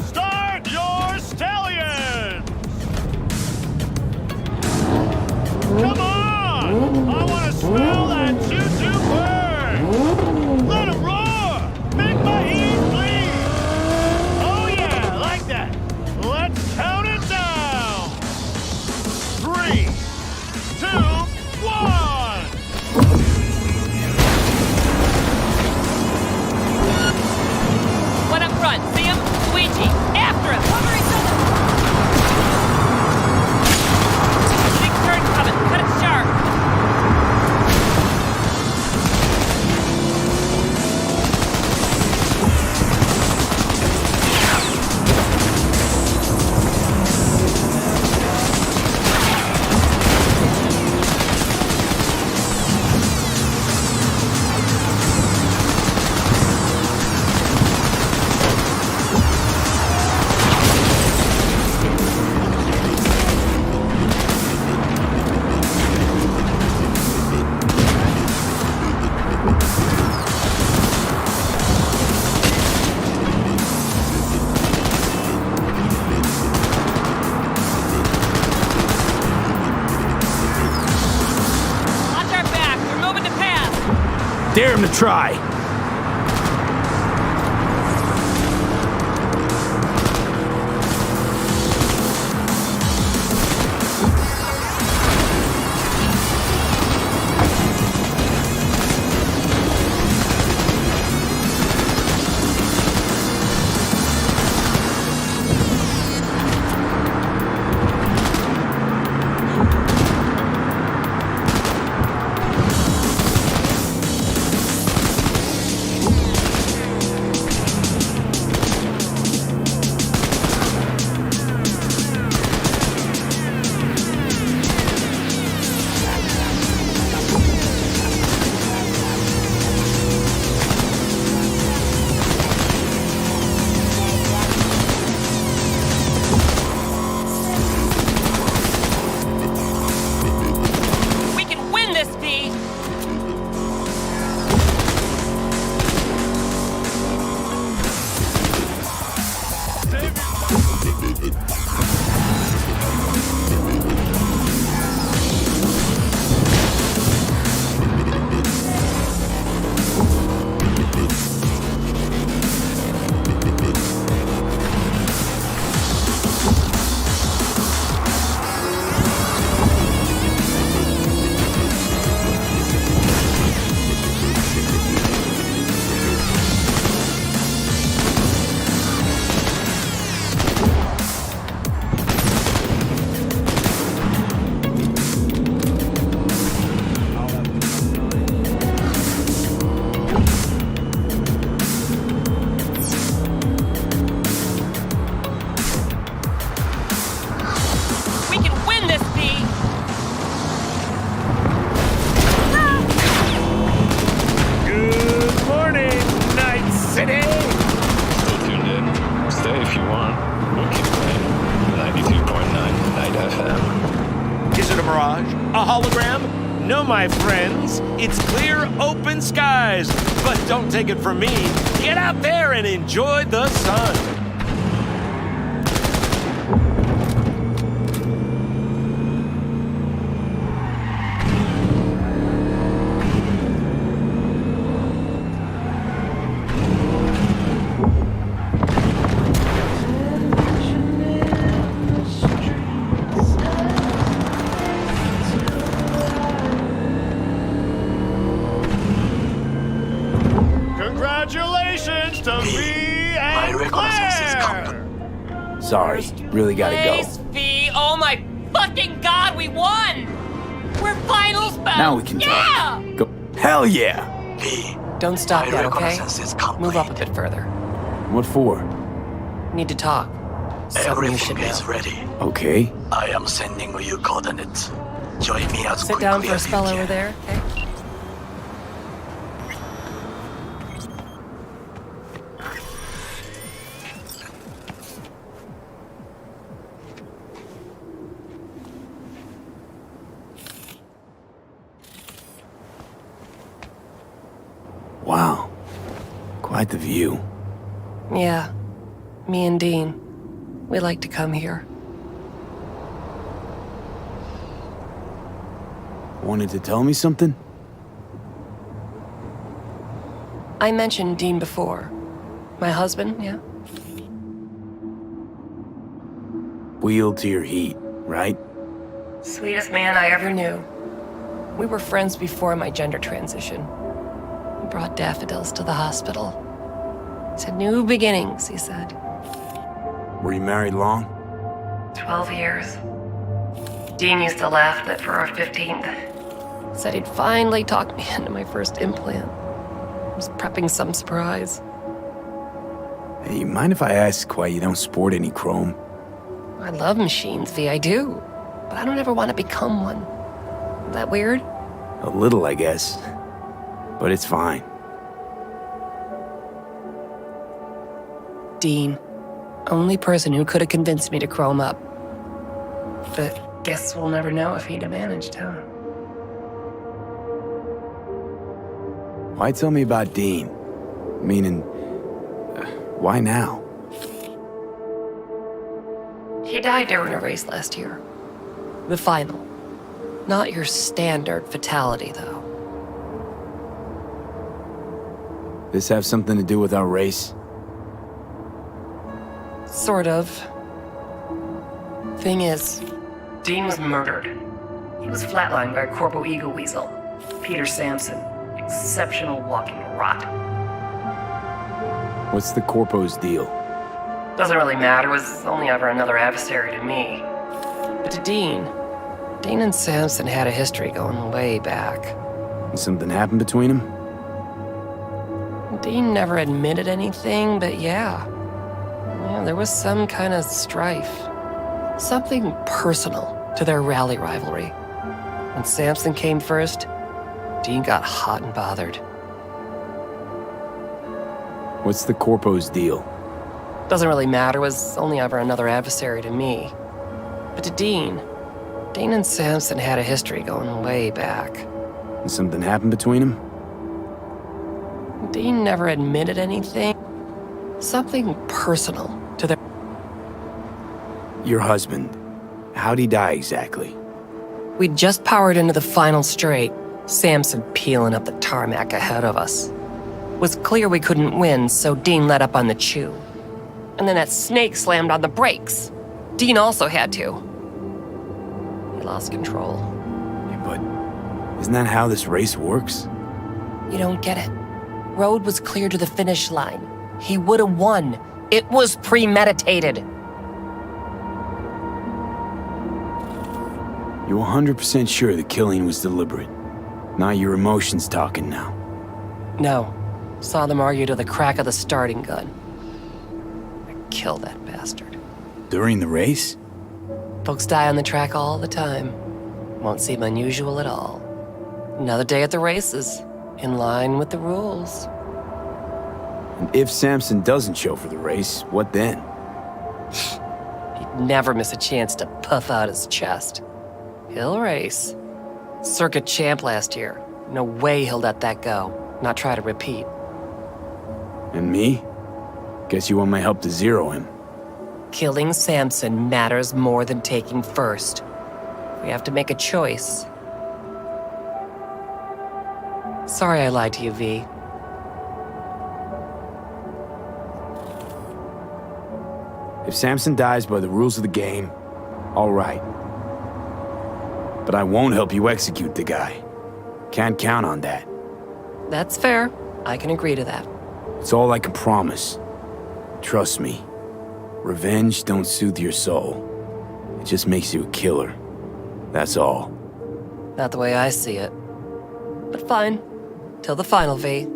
Start your stallions! Come on! I want to smell that choo-choo burn! Let 'em roar! Make my ears bleed! Oh yeah, like that! Let's count it down! 3, 2, 1! One up front, see him? Luigi, after him! Cover each other! Big turn coming, cut it sharp! Watch our back, we're moving to pass! Dare him to try! mirage? A hologram? No, my friends. It's clear, open skies. But don't take it from me. Get out there and enjoy the sun. Congratulations to me and Claire! Sorry, really gotta go. V, oh my fucking god, we won! We're finals bound! Now we can talk. Go. Hell yeah! Don't stop yet, okay? Move up a bit further. What for? Need to talk. Something you should know. Everything is ready. Okay. I am sending you coordinates. Join me as Sit down for a spell over there, okay? Wow. Quite the view. Yeah. Me and Dean. We like to come here. Wanted to tell me something? I mentioned Dean before. My husband, yeah? Wheel to your heat, right? Sweetest man I ever knew. We were friends before my gender transition. He brought daffodils to the hospital. To new beginnings, he said. Were you married long? 12 years. Dean used to laugh that for our 15th. Said he'd finally talked me into my first implant. I was prepping some surprise. Hey, mind if I ask why you don't sport any chrome? I love machines, V, I do. But I don't ever want to become one. Is that weird? A little, I guess. But it's fine. Dean. Only person who could have convinced me to chrome up. But guess we'll never know if he'd have managed, huh? Why tell me about Dean? Meaning, why now? He died during a race last year. The final. Not your standard fatality, though. This have something to do with our race? Sort of. Thing is, Dean was murdered. He was flatlined by a Corpo Eagle Weasel, Peter Sampson. Exceptional walking rot. What's the Corpo's deal? Doesn't really matter, was only ever another adversary to me. But to Dean and Sampson had a history going way back. Something happened between them? Dean never admitted anything, but yeah, there was some kind of strife. Something personal to their rally rivalry. When Sampson came first, Dean got hot and bothered. What's the Corpo's deal? Doesn't really matter, was only ever another adversary to me. But to Dean and Sampson had a history going way back. Something happened between them? Dean never admitted anything. Something personal to their... Your husband, how'd he die exactly? We'd just powered into the final straight, Sampson peeling up the tarmac ahead of us. It was clear we couldn't win, so Dean let up on the chew. And then that snake slammed on the brakes. Dean also had to. He lost control. Yeah, but isn't that how this race works? You don't get it. Road was clear to the finish line. He would have won. It was premeditated. You 100% sure the killing was deliberate? Not your emotions talking now. No. Saw them argue to the crack of the starting gun. I killed that bastard. During the race? Folks die on the track all the time. Won't seem unusual at all. Another day at the races, in line with the rules. And if Sampson doesn't show for the race, what then? He'd never miss a chance to puff out his chest. He'll race. Circuit champ last year. No way he'll let that go. Not try to repeat. And me? Guess you want my help to zero him. Killing Samson matters more than taking first. We have to make a choice. Sorry I lied to you, V. If Samson dies by the rules of the game, all right. But I won't help you execute the guy. Can't count on that. That's fair. I can agree to that. It's all I can promise. Trust me. Revenge don't soothe your soul. It just makes you a killer. That's all. Not the way I see it. But fine. Till the final, V.